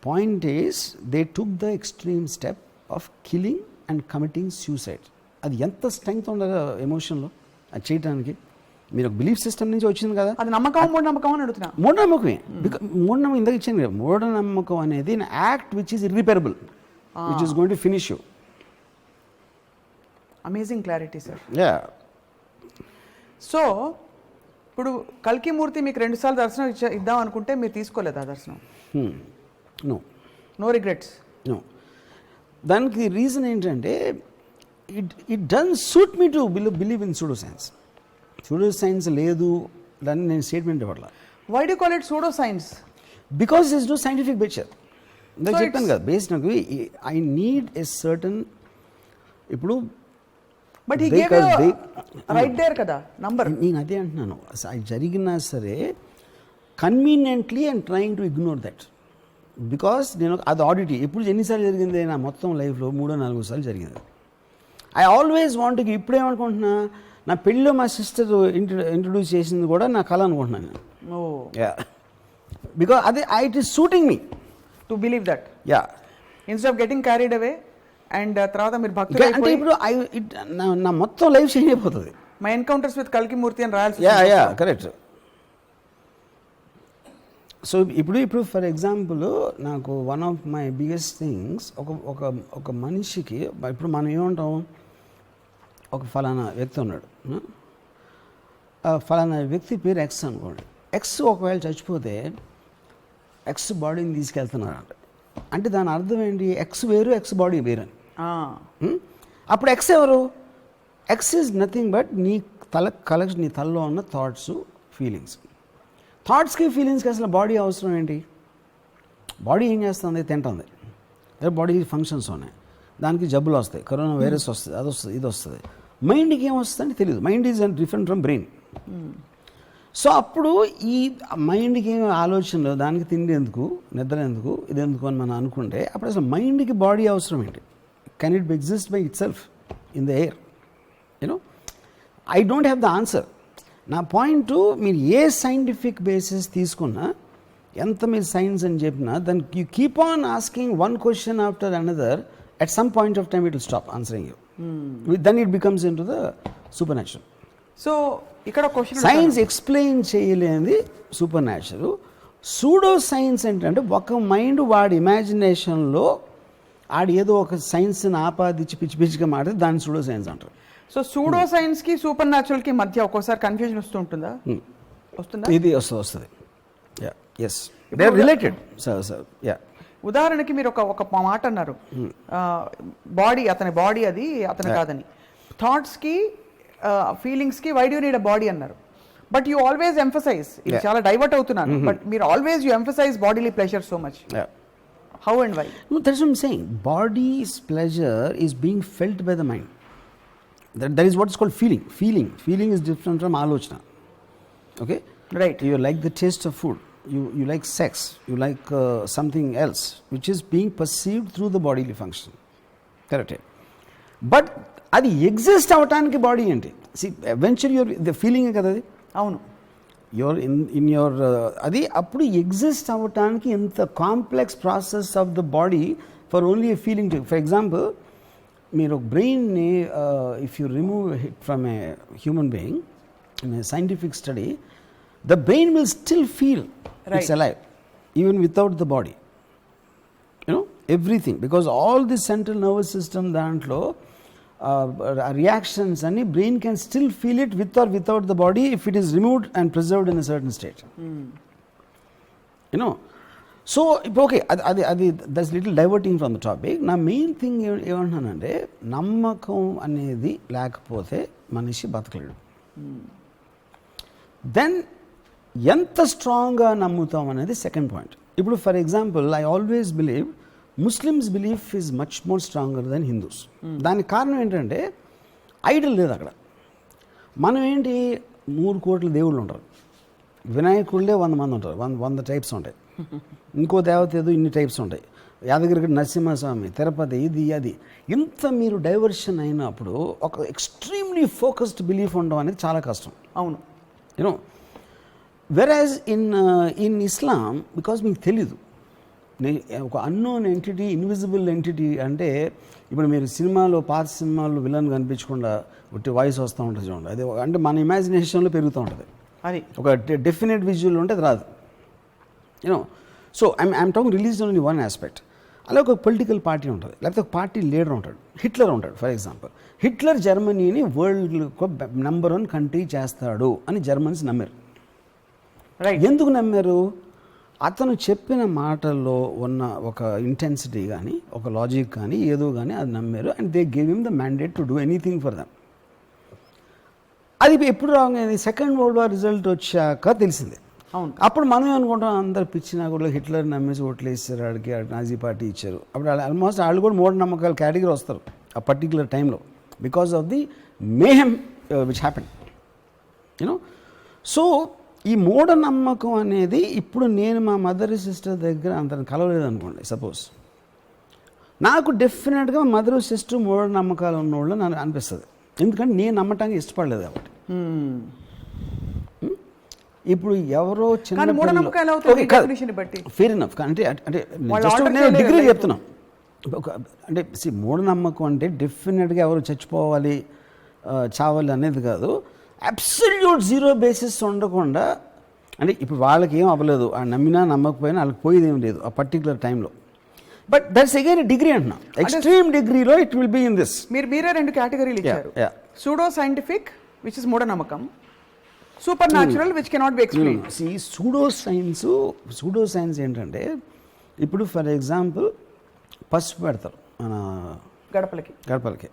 point is they took the extreme step of killing and committing suicide. అది ఎంత స్ట్రెంగ్త్ ఉండదు ఎమోషన్లో అది చేయడానికి. మీరు ఒక బిలీఫ్ సిస్టమ్ నుంచి వచ్చింది కదా, అది నమ్మకం మూఢనమ్మకం అని అడుగుతున్నా. మూఢనమ్మకమే. మూఢనమ్మకం ఇందాక ఇచ్చింది కదా, మూఢనమ్మకం అనేది act which is irreparable, which is going to finish you. Amazing clarity sir. Yeah. So ఇప్పుడు కల్కిమూర్తి మీకు 2 సార్లు దర్శనం ఇద్దాం అనుకుంటే మీరు తీసుకోలేదు ఆ దర్శనం? No regrets? నో. దానికి రీజన్ ఏంటంటే it doesn't suit me to believe in pseudo science. Pseudo science లేదు దాన్ని నేను స్టేట్మెంట్ ఇవ్వట్లా. Why do call it pseudo science? Because this no scientific బేచర్. ఇందాక చెప్పాను కదా బేస్ నాకు ఐ నీడ్ ఎ సర్టన్ ఇప్పుడు బట్ రైట్ దేర్ కదా నంబర్. నేను అదే అంటున్నాను, అది జరిగినా సరే conveniently and trying to ignore that, because నేను అది ఆడిట్ ఎప్పుడు ఎన్నిసార్లు జరిగింది నా మొత్తం లైఫ్లో 3-4 సార్లు జరిగింది. ఐ ఆల్వేస్ వాంట్, ఇప్పుడేమనుకుంటున్నా నా పెళ్ళిలో మా సిస్టర్ ఇంట్రడ్యూస్ చేసింది కూడా నా కళ అనుకుంటున్నాను నేను. బికాస్ అదే it is suiting me to believe that. Yeah, instead of getting carried away and తర్వాత మీరు భక్తులు అంటే ఇప్పుడు నా మొత్తం లైఫ్ చేంజ్ అయిపోతుంది. మై ఎన్కౌంటర్స్ విత్ కల్కి మూర్తి అని రాయాల్సి. Yeah correct. సో ఇప్పుడు ఫర్ ఎగ్జాంపుల్ నాకు one of my biggest things ఒక మనిషికి ఇప్పుడు మనం ఏమంటాం, ఒక ఫలానా వ్యక్తి ఉన్నాడు, ఫలానా వ్యక్తి పేరు ఎక్స్ అనుకోండి. ఎక్స్ ఒకవేళ చచ్చిపోతే ఎక్స్ బాడీని తీసుకెళ్తున్నాడు అంటే దాని అర్థం ఏంటి, ఎక్స్ వేరు ఎక్స్ బాడీ వేరు అని. అప్పుడు ఎక్స్ ఎవరు? ఎక్స్ ఈజ్ నథింగ్ బట్ నీ కలెక్షన్, నీ తలలో ఉన్న థాట్స్, ఫీలింగ్స్. థాట్స్కి ఫీలింగ్స్కి అసలు బాడీ అవసరం ఏంటి? బాడీ ఏం చేస్తుంది? తింటుంది, బాడీ ఫంక్షన్స్ ఉన్నాయి, దానికి జబ్బులు వస్తాయి, కరోనా వైరస్ వస్తుంది, అది వస్తుంది, ఇది వస్తుంది. మైండ్కి ఏం వస్తుందని తెలియదు. Mind is different from brain. So అప్పుడు ఈ మైండ్కి ఏం ఆలోచనలు, దానికి తిండి ఎందుకు, నిద్ర ఎందుకు, ఇది ఎందుకు అని మనం అనుకుంటే అప్పుడు అసలు మైండ్కి బాడీ అవసరం ఏంటి? Can it exist by it self in the air? You know, I don't have the answer. నా పాయింట్, మీరు ఏ సైంటిఫిక్ బేసిస్ తీసుకున్నా, ఎంత మీరు సైన్స్ అని చెప్పినా, then you keep on asking one question after another, at some point of time it will stop answering you. Then it becomes into the supernatural. So ఇక్కడ క్వశ్చన్, సైన్స్ ఎక్స్ప్లెయిన్ చేయలేనిది సూపర్ న్యాచురల్. సూడో సైన్స్ ఏంటంటే ఒక మైండ్ వాడి ఇమాజినేషన్లో ఆడి ఏదో ఒక సైన్స్ని ఆపాదించి పిచ్చి పిచ్చిగా మాడితే దాన్ని సూడో సైన్స్ అంటారు. సో సూడో సైన్స్కి సూపర్ న్యాచురల్కి మధ్య ఒక్కోసారి కన్ఫ్యూజన్ వస్తూ ఉంటుందా? వస్తుందా? ఇది వస్తుంది. Yeah, yes, they are related. Sir yeah, ఉదాహరణకి మీరు ఒక మాట అన్నారు, బాడీ అతని బాడీ అది అతని కాదని. థాట్స్కి ఫీలింగ్స్కి why do need a body అన్నారు. బట్ యూ ఆల్వేస్ ఎంఫసైజ్, ఇది చాలా డైవర్ట్ అవుతున్నాను, బట్ మీరు always you emphasize bodily pleasure so much. How and why? That's what I'm saying. Bodies pleasure is being felt by the mind. That is what is called feeling. Feeling is different from ఆలోచన. Okay? Right. You like the taste of food. You like sex, you like something else which is being perceived through the bodily function. Correct? But అది ఎగ్జిస్ట్ అవటానికి బాడీ ఏంటి? See, eventually you're the feeling కదా అది. అవును, you're in your అది అప్పుడు ఎగ్జిస్ట్ అవటానికి ఎంత complex process of the body for only a feeling. For example, మీరు బ్రెయిన్ని if you remove it from a human being in a scientific study, the brain will still feel it's alive even without the body. You know, everything, because all the central nervous system dantlo reactions and brain can still feel it with or without the body if it is removed and preserved in a certain state. You know, so okay, adi that's little diverting from the topic. Na main thing evantanante nammakam anedi lekapothe manishi batakaledu. Then ఎంత స్ట్రాంగ్గా నమ్ముతాం అనేది సెకండ్ పాయింట్. ఇప్పుడు for example, I always believe Muslims belief is much more stronger then Hindus. దానికి కారణం ఏంటంటే ఐడల్ లేదు అక్కడ. మనం ఏంటి, 3 కోట్ల దేవుళ్ళు ఉంటారు, వినాయకుళ్ళే 100 మంది ఉంటారు, 100 టైప్స్ ఉంటాయి. ఇంకో దేవత ఏదో ఇన్ని టైప్స్ ఉంటాయి, యాదగిరి నరసింహస్వామి, తిరుపతి, ఇది అది. ఇంత మీరు డైవర్షన్ అయినప్పుడు ఒక ఎక్స్ట్రీమ్లీ ఫోకస్డ్ బిలీఫ్ ఉండడం అనేది చాలా కష్టం. అవును, you know. Whereas in Islam, because మీకు తెలీదు, ఒక అన్నోన్ ఎంటిటీ, ఇన్విజిబుల్ ఎంటిటీ అంటే, ఇప్పుడు మీరు సినిమాలో, పాత సినిమాల్లో విలన్ కనిపించకుండా ఒకటి వాయిస్ వస్తూ ఉంటుంది చూడండి, అది అంటే మన ఇమాజినేషన్లో పెరుగుతూ ఉంటుంది. అది ఒక డెఫినెట్ విజువల్ ఉంటే అది రాదు. You know, so I'm talking release only one aspect. అలా ఒక పొలిటికల్ పార్టీ ఉంటుంది, లేకపోతే ఒక పార్టీ లీడర్ ఉంటాడు. హిట్లర్ ఉంటాడు ఫర్ ఎగ్జాంపుల్. హిట్లర్ జర్మనీని వరల్డ్ నెంబర్ 1 కంట్రీ చేస్తాడు అని జర్మన్స్ నమ్మారు. ఎందుకు నమ్మారు? అతను చెప్పిన మాటల్లో ఉన్న ఒక ఇంటెన్సిటీ కానీ, ఒక లాజిక్ కానీ, ఏదో కానీ అది నమ్మారు. And they gave him the mandate to do anything for them. అది ఎప్పుడు రాగానే సెకండ్ వరల్డ్ వార్ రిజల్ట్ వచ్చాక తెలిసింది. అవును. అప్పుడు మనం ఏమనుకుంటాం, అందరు పిచ్చిన కూడా హిట్లర్ నమ్మేసి ఓట్లు వేస్తారు, ఆడికి నాజీ పార్టీ ఇచ్చారు. అప్పుడు ఆల్మోస్ట్ వాళ్ళు కూడా మూఢనమ్మకాల కేటగిరీ వస్తారు ఆ పర్టికులర్ టైంలో, because of the mayhem which happen you know. So ఈ మూఢనమ్మకం అనేది ఇప్పుడు నేను మా మదర్ సిస్టర్ దగ్గర అంత కలవలేదు అనుకోండి సపోజ్, నాకు డెఫినెట్గా మదర్ సిస్టర్ మూఢనమ్మకాలు ఉన్నవాళ్ళు నాకు అనిపిస్తుంది. ఎందుకంటే నేను నమ్మటానికి ఇష్టపడలేదు కాబట్టి. ఇప్పుడు ఎవరో చిన్న ఫెయిర్ ఎనఫ్ అంటే అంటే జస్ట్ నేను డిగ్రీ చెప్తున్నాను. అంటే మూఢనమ్మకం అంటే డెఫినెట్గా ఎవరు చచ్చిపోవాలి చావాలి అనేది కాదు. అబ్సల్యూట్ జీరో బేసిస్ ఉండకుండా, అంటే ఇప్పుడు వాళ్ళకి ఏం అవ్వలేదు, ఆ నమ్మినా నమ్మకపోయినా వాళ్ళకి పోయేది ఏం లేదు ఆ పర్టికులర్ టైంలో. బట్ దట్స్ అగైన్ డిగ్రీ అంటున్నా, ఎక్స్ట్రీమ్ డిగ్రీలో it will be in this. మీరే రెండు కేటగిరీలు ఇచ్చారు, సూడో సైంటిఫిక్ విచ్ ఇస్ మూఢనమ్మకం, super natural which cannot be explained. Pseudo science ఏంటంటే, ఇప్పుడు ఫర్ ఎగ్జాంపుల్ పసుపు పెడతారు మన గడపలకి.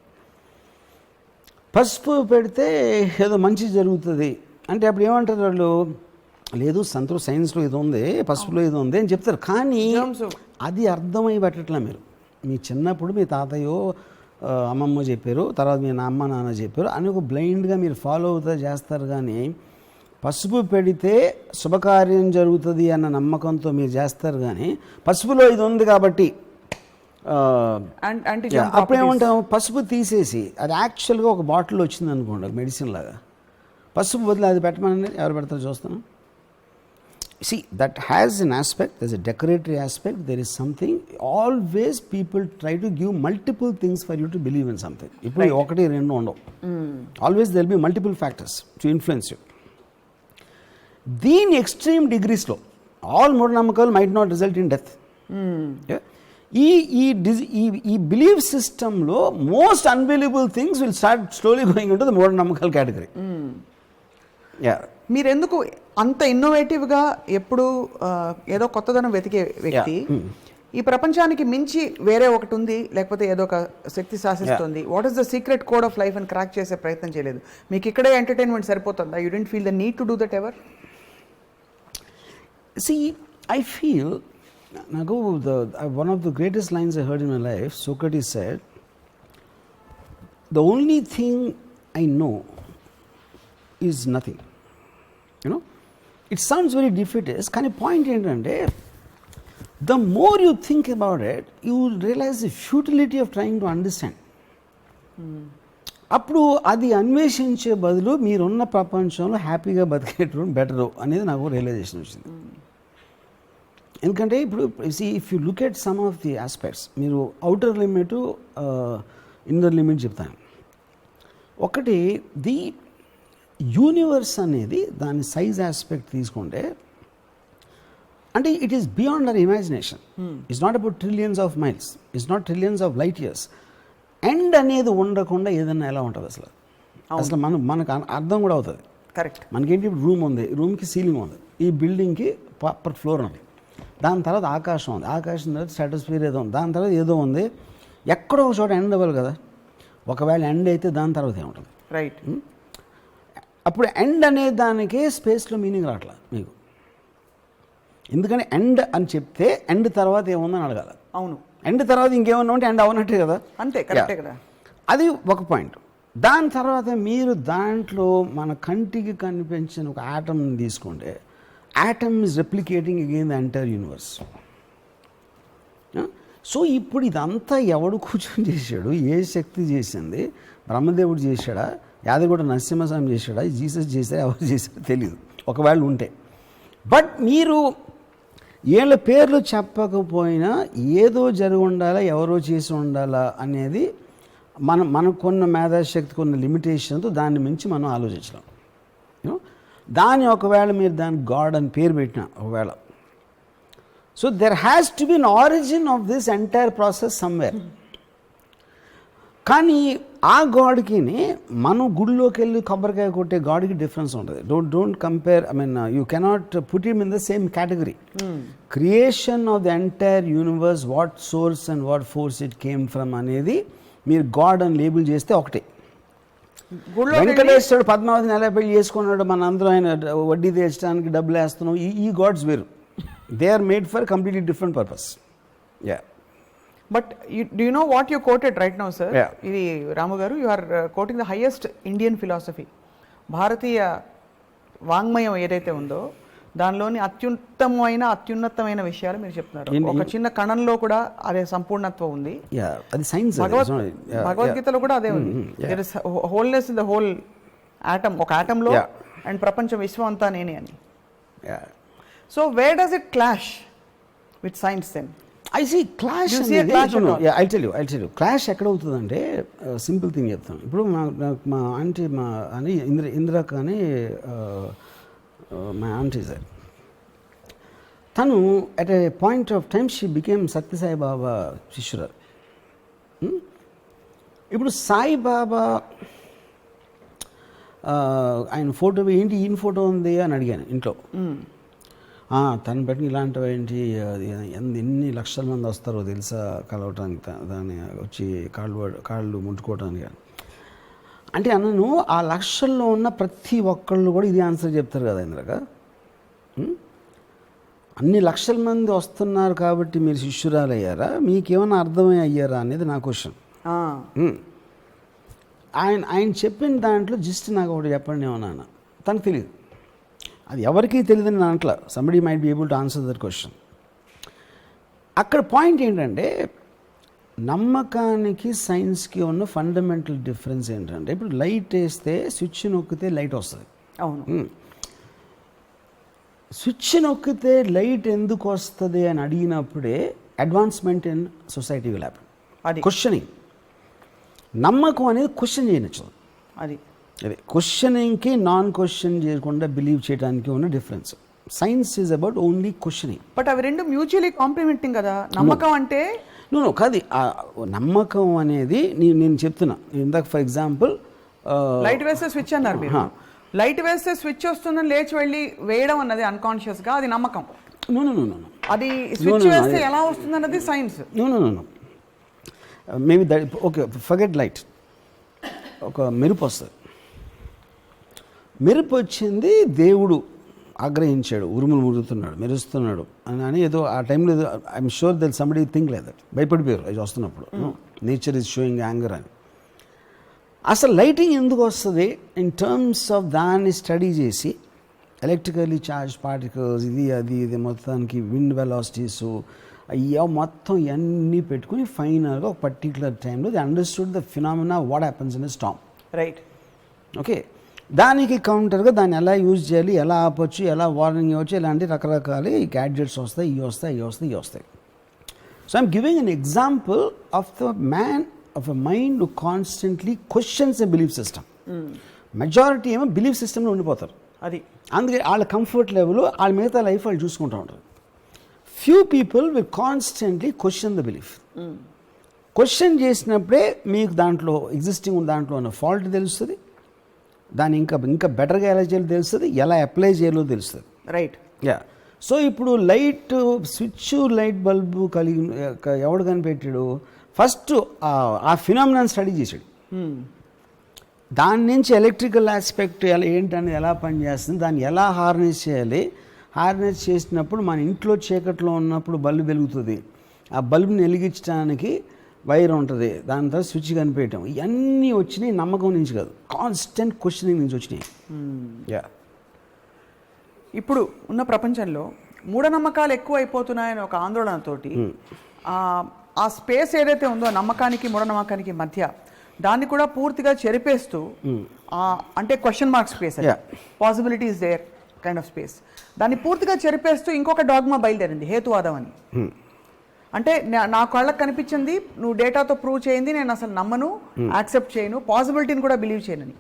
పసుపు పెడితే ఏదో మంచి జరుగుతుంది అంటే అప్పుడు ఏమంటారు వాళ్ళు, లేదు సైన్స్లో ఇది ఉంది, పసుపులో ఇది ఉంది అని చెప్తారు. కానీ అది అర్థమై పెట్టట్లే. మీరు మీ చిన్నప్పుడు మీ తాతయ్యో అమ్మమ్మ చెప్పారు, తర్వాత మీ అమ్మ నాన్న చెప్పారు అని ఒక బ్లైండ్గా మీరు ఫాలో అవుతా చేస్తారు. కానీ పసుపు పెడితే శుభకార్యం జరుగుతుంది అన్న నమ్మకంతో మీరు చేస్తారు. కానీ పసుపులో ఇది ఉంది కాబట్టి అప్పుడేమంటాం, పసుపు తీసేసి అది యాక్చువల్గా ఒక బాటిల్ వచ్చింది అనుకోండి మెడిసిన్ లాగా, పసుపు బదులు అది పెట్టమని ఎవరు పెడతారు చూస్తాను. See, that has an aspect, there's a decoratory aspect, there is something, always people try to give multiple things for you to believe in something. If you okati rendu undavu, always there will be multiple factors to influence you. These extreme degrees lo, all moodanamakalu might not result in death. Yeah? ఈ belief system lo most unbelievable things will start slowly going into the moodanamakalu category. Yeah. మీరెందుకు అంత ఇన్నోవేటివ్గా ఎప్పుడు ఏదో కొత్తదనం వెతికే వ్యక్తి, ఈ ప్రపంచానికి మించి వేరే ఒకటి ఉంది లేకపోతే ఏదో ఒక శక్తి శాసిస్తుంది, what is the secret code of life అని క్రాక్ చేసే ప్రయత్నం చేయలేదు? మీకు ఇక్కడే ఎంటర్టైన్మెంట్ సరిపోతుందా? You don't feel the need to do that ever? See, I feel, నాకు one of the greatest lines I heard in my life, Socrates said, the only thing I know is nothing. You know, it sounds very defeatist, కానీ పాయింట్ ఏంటంటే, the more you think about it, you will realize the futility of trying to understand. అప్పుడు అది అన్వేషించే బదులు మీరున్న ప్రపంచంలో హ్యాపీగా బతికేటప్పుడు బెటరు అనేది నాకు రియలైజేషన్ వచ్చింది. ఎందుకంటే ఇప్పుడు if you look at some of the aspects, మీరు అవుటర్ లిమిట్ ఇన్నర్ లిమిట్ చెప్తాను. ఒకటి, ది యూనివర్స్ అనేది దాని సైజ్ ఆస్పెక్ట్ తీసుకుంటే, అంటే it is beyond our imagination. It's not about trillions of miles, it's not trillions of light years. End అనేది ఉండకుండా ఏదన్నా ఎలా ఉంటుంది అసలు మనకు అర్థం కూడా అవుతుంది. కరెక్ట్. మనకేంటి, ఇప్పుడు రూమ్ ఉంది, రూమ్కి సీలింగ్ ఉంది, ఈ బిల్డింగ్కి ప్రాపర్ ఫ్లోర్ ఉంది, దాని తర్వాత ఆకాశం ఉంది, ఆకాశం తర్వాత స్ట్రాటోస్ఫియర్ ఏదో ఉంది, దాని తర్వాత ఏదో ఉంది, ఎక్కడో ఒక చోట ఎండ్ అవ్వాలి కదా. ఒకవేళ ఎండ్ అయితే దాని తర్వాత ఏముంటుంది? రైట్. అప్పుడు ఎండ్ అనే దానికి స్పేస్లో మీనింగ్ రావట్లా మీకు. ఎందుకని ఎండ్ అని చెప్తే ఎండ్ తర్వాత ఏముందని అడగాలి. అవును, ఎండ్ తర్వాత ఇంకేమన్నా ఉంటే ఎండ్ అవనట్టే కదా. అంతే, కరెక్టే కదా. అది ఒక పాయింట్. దాని తర్వాత మీరు దాంట్లో మన కంటికి కనిపించిన ఒక ఆటమ్ తీసుకుంటే, atom is replicating again the entire universe. So ఇప్పుడు ఇదంతా ఎవడు కూర్చొని చేశాడు? ఏ శక్తి చేసింది? బ్రహ్మదేవుడు చేశాడా, యాదగిరి నరసింహస్వామి చేశాడా, జీసస్ చేశాడా, ఎవరు చేశాడో తెలియదు ఒకవేళ ఉంటే. బట్ మీరు వీళ్ళ పేర్లు చెప్పకపోయినా ఏదో జరిగి ఉండాలా, ఎవరో చేసి ఉండాలా అనేది మనకున్న మేధాశక్తి, కొన్న లిమిటేషన్తో దాన్ని మించి మనం ఆలోచించలేం. దాన్ని ఒకవేళ మీరు దాన్ని గాడ్ అని పేరు పెట్టిన ఒకవేళ, so there has to be an origin of this entire process somewhere. కానీ ఆ గాడ్కి మనం గుడిలోకి వెళ్ళి కొబ్బరికాయ కొట్టే గాడ్కి డిఫరెన్స్ ఉంటుంది. Don't compare. I mean you cannot put him in the same category. Creation of the entire universe, what source and what force it came from అనేది మీరు గాడ్ అని లేబుల్ చేస్తే ఒకటే. గుళ్ళో వెంకటేశ్వరుడు పద్మావతిని ఎలా పెళ్లి చేసుకున్నాడు, మన అందరూ ఆయన వడ్డీ తెచ్చడానికి డబ్బులు వేస్తున్నాం, ఈ గాడ్స్ వేరు. They are made for completely different purpose. Yeah but do you know what you quoted right now sir? Yeah. ఇది రాము గారు, you are quoting the highest Indian philosophy. భారతీయ వాంగ్మయం ఏదైతే ఉందో దానిలోని అత్యున్నతమైన విషయాలు మీరు చెప్తున్నారు. ఒక చిన్న కణంలో కూడా అదే సంపూర్ణత్వం ఉంది. యా అది సైన్స్. భగవద్గీతలో కూడా అదే ఉంది. There is wholeness in the whole atom, ఒక ఆటమ్ లో, అండ్ ప్రపంచం విశ్వం అంతా నేనే అని. So where does it clash with science then? I see clash. I tell you clash ఎక్కడ అవుతుందంటే, సింపుల్ థింగ్ చెప్తాను. ఇప్పుడు మా ఆంటీ అని ఇందిరాక అని మై ఆంటీ సార్, తను at a point of time she became Sathya Sai Baba శిష్యురాలు. ఇప్పుడు సాయిబాబా ఆయన ఫోటో ఏంటి, ఈయన ఫోటో ఉంది అని అడిగాను ఇంట్లో. తను బట్టి ఇలాంటివి ఏంటి, ఎన్ని లక్షల మంది వస్తారో తెలుసా కలవటానికి, దాన్ని వచ్చి కాళ్ళు ముట్టుకోవటానికి అంటే అన్నను. ఆ లక్షల్లో ఉన్న ప్రతి ఒక్కళ్ళు కూడా ఇది ఆన్సర్ చెప్తారు కదా ఇంద్రక. అన్ని లక్షల మంది వస్తున్నారు కాబట్టి మీరు శిష్యురాలు అయ్యారా, మీకేమైనా అర్థమై అయ్యారా అనేది నా క్వశ్చన్. ఆయన చెప్పిన దాంట్లో జస్ట్ నాకు ఒకటి చెప్పండి ఏమన్నా, తనకు తెలియదు, అది ఎవరికీ తెలియదని దాంట్లో somebody might be able to answer that question. అక్కడ పాయింట్ ఏంటంటే, నమ్మకానికి సైన్స్కి ఉన్న ఫండమెంటల్ డిఫరెన్స్ ఏంటంటే, ఇప్పుడు లైట్ వేస్తే స్విచ్ నొక్కితే లైట్ వస్తుంది. అవును. స్విచ్ నొక్కితే లైట్ ఎందుకు వస్తుంది అని అడిగినప్పుడే advancement in society will happen. అది క్వశ్చనింగ్. నమ్మకం అనేది క్వశ్చన్ చేయనచ్చు. అది క్వశ్చనింగ్కి నాన్ క్వశ్చన్ చేయకుండా బిలీవ్ చేయడానికి ఉన్న difference. Science is about only questioning. But అవి రెండు మ్యూచువల్లీ కాంప్లిమెంటింగ్ కదా. నమ్మకం అంటే కాదు, నమ్మకం అనేది నేను చెప్తున్నా ఇందాక. ఫర్ ఎగ్జాంపుల్ లైట్ వేస్తే స్విచ్ అన్నారు మీరు. లైట్ వేస్తే స్విచ్ వస్తుందని లేచి వెళ్ళి వేయడం అన్నది అన్కాన్షియస్ గా, అది నమ్మకం. అది స్విచ్ వేస్తే ఎలా వస్తుంది అన్నది science. Maybe that okay, forget light. ఒక మెరుపు వస్తుంది, మెరుపు వచ్చింది, దేవుడు ఆగ్రహించాడు, ఉరుములు మురుగుతున్నాడు, మెరుస్తున్నాడు అని ఏదో ఆ టైంలో ఏదో I'm sure that somebody think లేదు, భయపడిపోయారు అది వస్తున్నప్పుడు. నేచర్ ఈజ్ షోయింగ్ యాంగర్ అని. అసలు లైటింగ్ ఎందుకు వస్తుంది ఇన్ టర్మ్స్ ఆఫ్ దాన్ని స్టడీ చేసి, ఎలక్ట్రికల్లీ చార్జ్ పార్టికల్స్ ఇది మొత్తానికి విండ్ వెలాసిటీస్ అయ్యా మొత్తం ఇవన్నీ పెట్టుకుని ఫైనల్గా ఒక పర్టికులర్ టైంలో the understood the phenomena what happens in a Storm. Right. Okay, దానికి కౌంటర్గా దాన్ని ఎలా యూజ్ చేయాలి, ఎలా ఆపొచ్చు, ఎలా వార్నింగ్ ఇవ్వచ్చు, ఇలాంటి రకరకాల ఈ గ్యాడ్జెట్స్ వస్తాయి, ఇవి వస్తాయి. So I'm giving an example of the man of a mind who constantly questions a belief system. Majority ఏమో బిలీఫ్ సిస్టంలో ఉండిపోతారు. అది అందుకే వాళ్ళ కంఫర్ట్ లెవెల్, వాళ్ళ మిగతా లైఫ్ వాళ్ళు చూసుకుంటూ ఉంటారు. Few people will constantly question the belief. Question చేసినప్పుడే మీకు దాంట్లో ఎగ్జిస్టింగ్ దాంట్లో ఉన్న ఫాల్ట్ తెలుస్తుంది, దాన్ని ఇంకా బెటర్గా ఎలా చేయాలో తెలుస్తుంది, ఎలా అప్లై చేయాలో తెలుస్తుంది. రైట్. యా. సో ఇప్పుడు లైట్ స్విచ్, లైట్ బల్బు కలిగి ఎవడు కనిపెట్టాడు? ఫస్ట్ ఆ ఫినామినాని స్టడీ చేశాడు. దాని నుంచి ఎలక్ట్రికల్ ఆస్పెక్ట్ ఏంటనేది ఎలా పనిచేస్తుంది, దాన్ని ఎలా హార్నెస్ చేయాలి, హార్నెస్ చేసినప్పుడు మన ఇంట్లో చీకట్లో ఉన్నప్పుడు బల్బు వెలుగుతుంది, ఆ బల్బుని వెలిగించడానికి వైర్ ఉంటుంది, దాని తర్వాత స్విచ్ కనిపెట్టడం. ఇవన్నీ వచ్చినాయి నమ్మకం నుంచి కాదు, కాన్స్టెంట్ క్వశ్చనింగ్ నుంచి వచ్చినాయి. యా. ఇప్పుడు ఉన్న ప్రపంచంలో మూఢనమ్మకాలు ఎక్కువ అయిపోతున్నాయని ఒక ఆందోళనతోటి ఆ స్పేస్ ఏదైతే ఉందో నమ్మకానికి మూఢనమ్మకానికి మధ్య, దాన్ని కూడా పూర్తిగా చెరిపేస్తూ, అంటే question mark space, possibilities there kind of space, దాన్ని పూర్తిగా చెరిపేస్తూ ఇంకొక డాగ్మా బయలుదేరింది, హేతువాదం అని. అంటే నా కళ్ళకు కనిపించింది నువ్వు డేటాతో ప్రూవ్ చేయింది నేను అసలు నమ్మను, యాక్సెప్ట్ చేయను, పాసిబిలిటీని కూడా బిలీవ్ చేయనని.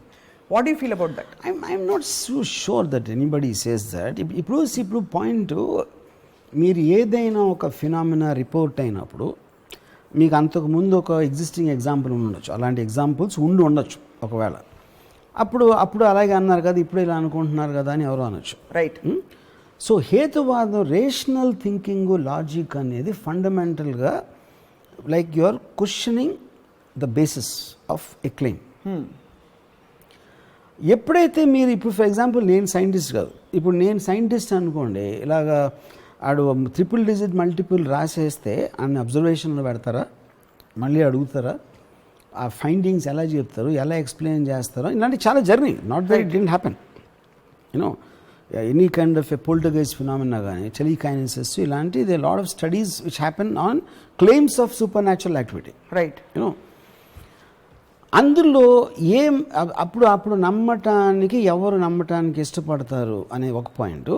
What do you feel about that? I'm not so sure that anybody says that. ఇప్పుడు పాయింట్, మీరు ఏదైనా ఒక ఫినామినా రిపోర్ట్ అయినప్పుడు మీకు అంతకుముందు ఒక ఎగ్జిస్టింగ్ ఎగ్జాంపుల్ ఉండొచ్చు, అలాంటి ఎగ్జాంపుల్స్ ఉండొచ్చు ఒకవేళ. అప్పుడు అలాగే అన్నారు కదా, ఇప్పుడు ఇలా అనుకుంటున్నారు కదా అని ఎవరో అనొచ్చు. రైట్. సో హేతువాదం, రేషనల్ థింకింగ్, లాజిక్ అనేది ఫండమెంటల్గా like you are questioning the basis of a claim. ఎప్పుడైతే మీరు ఇప్పుడు ఫర్ ఎగ్జాంపుల్ నేను సైంటిస్ట్ కాదు, ఇప్పుడు నేను సైంటిస్ట్ అనుకోండి, ఇలాగా ఆడు 3 మల్టిపుల్ రాసేస్తే అన్ని అబ్జర్వేషన్లో పెడతారా, మళ్ళీ అడుగుతారా, ఆ ఫైండింగ్స్ ఎలా చెప్తారు, ఎలా ఎక్స్ప్లెయిన్ చేస్తారో, ఇలాంటి చాలా journey. Not that it didn't happen, you know any kind of a poltergeist phenomena కానీ టెలికైనసిస్, ఇలాంటి they lot of studies which happen on claims of super natural activity, right. You know అందులో అప్పుడు నమ్మటానికి ఎవరు నమ్మటానికి ఇష్టపడతారు అనే ఒక పాయింట్.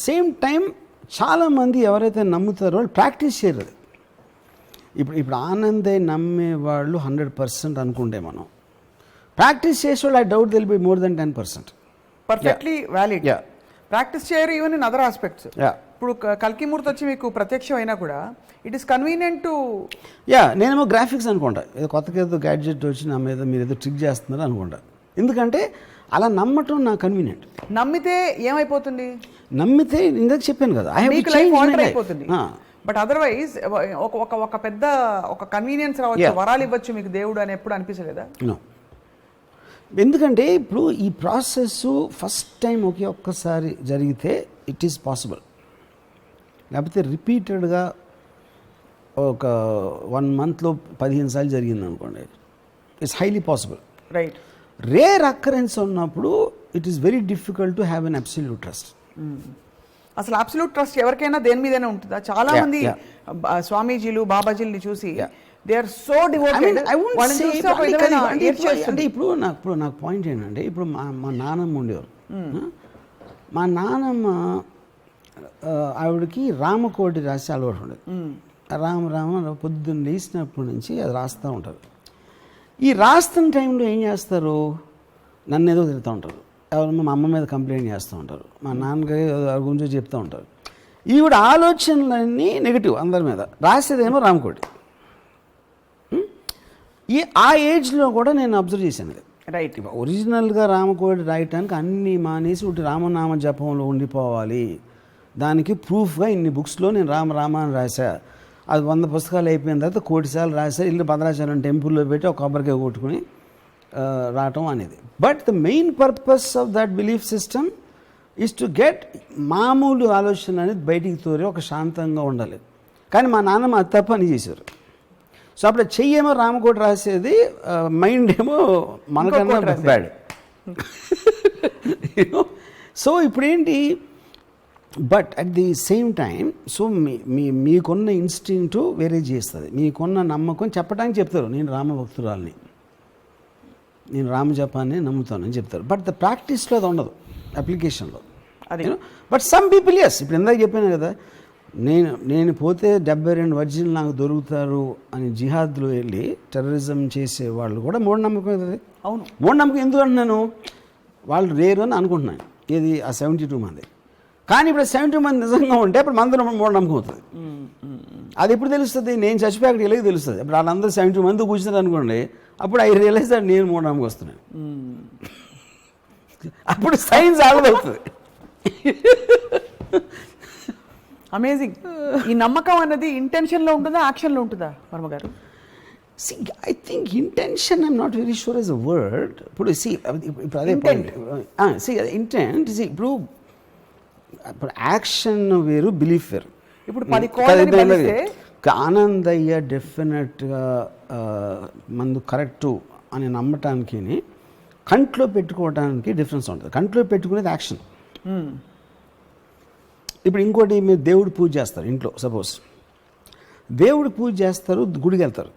సేమ్ టైం చాలామంది ఎవరైతే నమ్ముతారో వాళ్ళు ప్రాక్టీస్ చేయరు. ఇప్పుడు ఆనందే నమ్మేవాళ్ళు 100% అనుకుంటే మనం ప్రాక్టీస్ చేసేవాళ్ళు I doubt there'll be more than 10%. Perfectly valid. Practice చేయరు ఈవెన్ ఇన్ అదర్ ఆస్పెక్ట్స్. ఇప్పుడు కల్కి మూర్తి వచ్చి మీకు ప్రత్యక్షం అయినా కూడా ఇట్ ఈస్ కన్వీనియంట్ టు నేనేమో గ్రాఫిక్స్ అనుకుంటా, ఏదో కొత్తగా గ్యాడ్జెట్ వచ్చి నా మీద మీరు ఏదో ట్రిక్ చేస్తున్నారు అనుకుంటా. ఎందుకంటే అలా నమ్మటం నాకు కన్వీనియంట్. నమ్మితే ఏమైపోతుంది? నమ్మితే ఇందాక చెప్పాను కదా, అయిపోతుంది. బట్ అదర్వైజ్ ఒక పెద్ద ఒక కన్వీనియన్స్ రావచ్చు, వరాలు ఇవ్వచ్చు మీకు దేవుడు అని ఎప్పుడు అనిపించలేదా? ఎందుకంటే ఇప్పుడు ఈ ప్రాసెస్ ఫస్ట్ టైం ఒక్కసారి జరిగితే ఇట్ ఈస్ పాసిబుల్. లేకపోతే రిపీటెడ్గా ఒక 1 monthలో 15 సార్లు జరిగింది అనుకోండి, it's highly possible. Right. Rare occurrence ఉన్నప్పుడు it is very difficult to have an absolute trust. అసలు అబ్సల్యూట్ ట్రస్ట్ ఎవరికైనా దేని మీదైనా ఉంటుందా? చాలా మంది స్వామీజీలు బాబాజీల్ని చూసి దే ఆర్ సో డివోటెడ్. అంటే ఇప్పుడు నాకు పాయింట్ ఏంటంటే, ఇప్పుడు మా నానమ్మ ఉండేవారు. మా నానమ్మ ఆవిడకి రామకోటి రాసి అలవాటు ఉండేది. రామ పొద్దున్న లేచినప్పటి నుంచి అది రాస్తూ ఉంటారు. ఈ రాస్తున్న టైంలో ఏం చేస్తారు, నన్ను ఏదో తిరుగుతూ ఉంటారు, ఎవరన్నా మా అమ్మ మీద కంప్లైంట్ చేస్తూ ఉంటారు, మా నాన్నగారి గురించి చెప్తూ ఉంటారు. ఈవిడ ఆలోచనలన్నీ నెగిటివ్ అందరి మీద, రాసేదేమో రామకోటి. ఆ ఏజ్లో కూడా నేను అబ్జర్వ్ చేశాను. రైట్. ఒరిజినల్గా రామకోటి రాయటానికి అన్నీ మానేసి ఒకటి రామనామ జపంలో ఉండిపోవాలి, దానికి ప్రూఫ్గా ఇన్ని బుక్స్లో నేను రామ అని రాశా, అది 100 పుస్తకాలు అయిపోయిన తర్వాత 1 కోటి సార్లు రాశా, ఇల్లు భద్రాచలం టెంపుల్లో పెట్టి ఒక కొబ్బరికాయ కొట్టుకుని రావటం అనేది. But the main purpose of that belief system is to get మామూలు ఆలోచన అనేది బయటికి తోరి ఒక శాంతంగా ఉండాలి. కానీ మా నాన్నమ్మ అది తప్ప అని చేశారు. సో అప్పుడు చెయ్యేమో రామకోటి రాసేది, మైండ్ ఏమో మనకన్నా బ్యాడ్. సో ఇప్పుడేంటి, but at the same time so మీకున్న ఇన్స్టింక్ట్ వేరే చేస్తుంది, మీకున్న నమ్మకం చెప్పడానికి చెప్తారు, నేను రామభక్తురాలని, నేను రామజపాన్ని నమ్ముతాను అని చెప్తారు. బట్ ద ప్రాక్టీస్లో అది ఉండదు, అప్లికేషన్లో. బట్ సమ్ పీపుల్ ఎస్, ఇప్పుడు ఇందాక చెప్పాను కదా, నేను పోతే 72 వర్జిన్లు నాకు దొరుకుతారు అని జిహాద్లో వెళ్ళి టెర్రరిజం చేసే వాళ్ళు కూడా మూఢనమ్మకం కదా. అవును, మూఢనమ్మకం ఎందుకు అంటున్నాను, వాళ్ళు రేరు అని అనుకుంటున్నాను. ఏది ఆ 72 మంది, కానీ ఇప్పుడు 72 మంది నిజంగా ఉంటే అప్పుడు మందిలో మూఢనమ్మకం అవుతుంది. అది ఎప్పుడు తెలుస్తుంది, నేను చచ్చిపోయాక వెళ్ళి తెలుస్తుంది. ఇప్పుడు వాళ్ళందరూ 72 మంది కూర్చున్నారు అనుకోండి, అప్పుడు ఐ రియలైజ్ that నేను మూఢనమ్మకం వస్తున్నాను. అప్పుడు సైన్స్ ఆగదవుతుంది. అమేజింగ్. ఈ నమ్మకం అనేది ఇంటెన్షన్లో ఉంటుందా, యాక్షన్లో ఉంటుందా వర్మ గారు? See, I think intention, I'm not very sure is a word. ఇప్పుడు అదే పాయింట్. ఇంటెంట్ ఇప్పుడు యాక్షన్ వేరు, బిలీఫ్ వేరు. ఇప్పుడు 10 కోళ్ళని బలిస్తే ఆనందయ్య డెఫినెట్గా మందు కరెక్టు అని నమ్మటానికి కంట్లో పెట్టుకోవడానికి డిఫరెన్స్ ఉంటుంది. కంట్లో పెట్టుకునేది యాక్షన్. ఇప్పుడు ఇంకోటి, మీరు దేవుడు పూజ చేస్తారు ఇంట్లో, సపోజ్ దేవుడు పూజ చేస్తారు, గుడికి వెళ్తారు.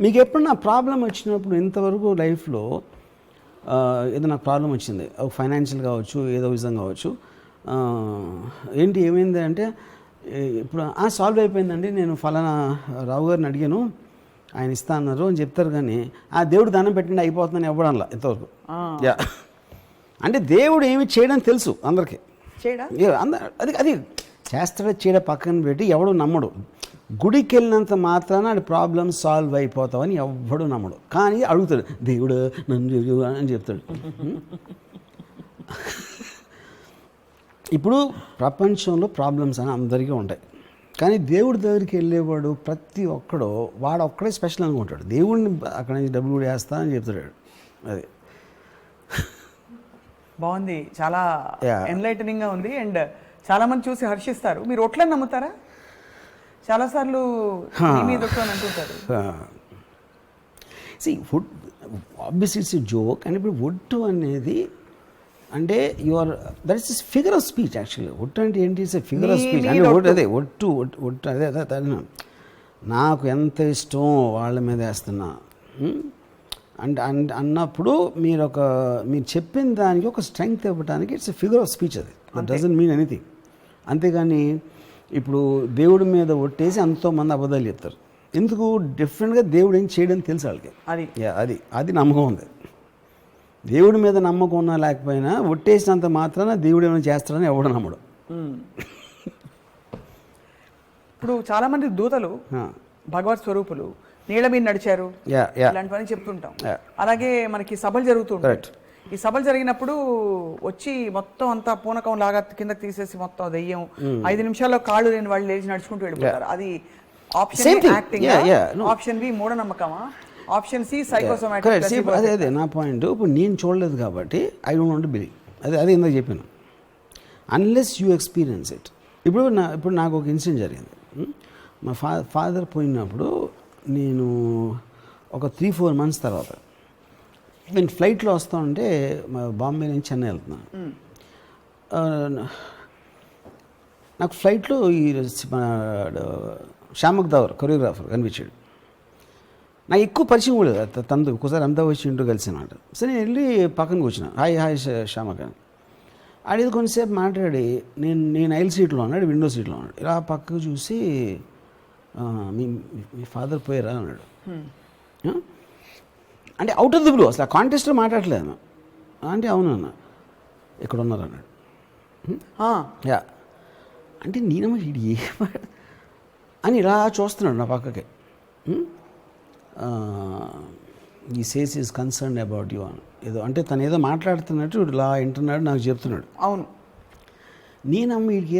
మీకు ఎప్పుడన్నా ప్రాబ్లం వచ్చినప్పుడు ఇంతవరకు లైఫ్లో ఏదైనా ప్రాబ్లం వచ్చింది, ఫైనాన్షియల్ కావచ్చు, ఏదో విధంగా కావచ్చు, ఏంటి ఏమైంది అంటే, ఇప్పుడు సాల్వ్ అయిపోయిందండి, నేను ఫలానా రావు గారిని అడిగాను, ఆయన ఇస్తా అన్నారు అని చెప్తారు. కానీ ఆ దేవుడు దానం పెట్టండి అయిపోతుందని ఇవ్వడంలా ఇంతవరకు. అంటే దేవుడు ఏమి చేయడం తెలుసు అందరికీ, అది చేస్తాడో చేయడ పక్కన పెట్టి ఎవడు నమ్మడు. గుడికి వెళ్ళినంత మాత్రాన అది ప్రాబ్లమ్ సాల్వ్ అయిపోతావని ఎవడు నమ్మడు. కానీ అడుగుతాడు, దేవుడు నన్ను అని చెప్తాడు. ఇప్పుడు ప్రపంచంలో ప్రాబ్లమ్స్ అని అందరికీ ఉంటాయి, కానీ దేవుడి దగ్గరికి వెళ్ళేవాడు ప్రతి ఒక్కడో వాడు ఒక్కడే స్పెషల్ అనుకుంటాడు. దేవుడిని అక్కడి నుంచి డబ్బులు కూడా వేస్తా అని చెప్తాడు. అది బాగుంది, చాలా Yeah. ఎన్లైటనింగ్ గా ఉంది. అండ్ చాలా మంది చూసి హర్షిస్తారు. మీరు ఒట్లని నమ్ముతారా? చాలా సార్లు మీద ఒట్లు అని అంటుంటారు. Would obviously it's joke. అండ్ ఇప్పుడు ఒట్టు అనేది అంటే that is figure of speech actually. ఒట్టు అంటే ఏంటి? It's figure of speech. అంటే అదే ఒట్టు అదే నాకు ఎంత ఇష్టం వాళ్ళ మీద వేస్తున్నా అంటే అన్నప్పుడు మీరు చెప్పిన దానికి ఒక స్ట్రెంగ్త్ ఇవ్వడానికి ఇట్స్ ఫిగర్ ఆఫ్ స్పీచ్. అది దట్ డజంట్ మీన్ ఎనీథింగ్. అంతేగాని ఇప్పుడు దేవుడి మీద ఒట్టేసి ఎంతోమంది అబద్ధాలు చెప్తారు. ఎందుకు? డిఫరెంట్గా దేవుడు ఏం చేయడం తెలుసు వాళ్ళకి. అది నమ్మకం ఉంది. దేవుడి మీద నమ్మకం ఉన్నా లేకపోయినా ఒట్టేసినంత మాత్రాన దేవుడు ఏమైనా చేస్తాడని ఎవడు నమ్మడు. ఇప్పుడు చాలా మంది దూతలు భగవత్ స్వరూపులు నీళ్ళ మీద నడిచారు ఇలాంటివన్నీ చెప్తుంటాం. అలాగే మనకి సభలు జరుగుతుంటాయి. ఈ సభలు జరిగినప్పుడు వచ్చి మొత్తం అంతా పూనకం లాగా కిందకి తీసేసి మొత్తం దెయ్యం 5 నిమిషాల్లో కాళ్ళు లేని వాళ్ళు లేచి నడుచుకుంటూ వెళ్ళిపోతారు. అది ఆప్షన్ యాక్టింగ్, ఆప్షన్ బి మూఢనమ్మకమా, ఆప్షన్ సి సైకోసోమాటిక్. అదే నా పాయింట్. ఇప్పుడు నేను చూడలేదు కాబట్టి I don't want to believe. అదే ఇందాక చెప్పాను, అన్లెస్ యూ ఎక్స్పీరియన్స్ ఇట్. ఇప్పుడు నాకు ఒక ఇన్సిడెంట్ జరిగింది. మా ఫాదర్ పోయినప్పుడు నేను ఒక 3-4 months తర్వాత నేను ఫ్లైట్లో వస్తా ఉంటే బాంబే నుంచి చెన్నై వెళ్తున్నాను. నాకు ఫ్లైట్లో ఈ శ్యామక్ దావర్ కొరియోగ్రాఫర్ కనిపించాడు. నాకు ఎక్కువ పరిచయం కూడా లేదు. తనతో ఒక్కసారి అంతా వచ్చి ఇంటూ కలిసినమాట. సరే నేను వెళ్ళి పక్కన కూర్చున్నా. హాయ్ శ్యామక్ అని అడిగి కొంచెంసేపు మాట్లాడి నేను ఐల్ సీట్లో ఉన్నాడు, విండో సీట్లో ఉన్నాడు. ఇలా పక్కకు చూసి మీ ఫాదర్ పోయారా అన్నాడు. అంటే అవుట్ ఆఫ్ ది బ్లూ, అసలు ఆ కాంటెస్ట్లో మాట్లాడలేదు. అంటే అవునన్నా, ఎక్కడ ఉన్నారు అన్నాడు. అంటే నేనమ్మ ఇది ఏ అని ఇలా చూస్తున్నాడు నా పక్కకి. ఈ says is concern about you అని ఏదో అంటే తను ఏదో మాట్లాడుతున్నట్టు ఇలా వింటున్నాడు, నాకు చెప్తున్నాడు. అవును, నేనమ్మ వీడికి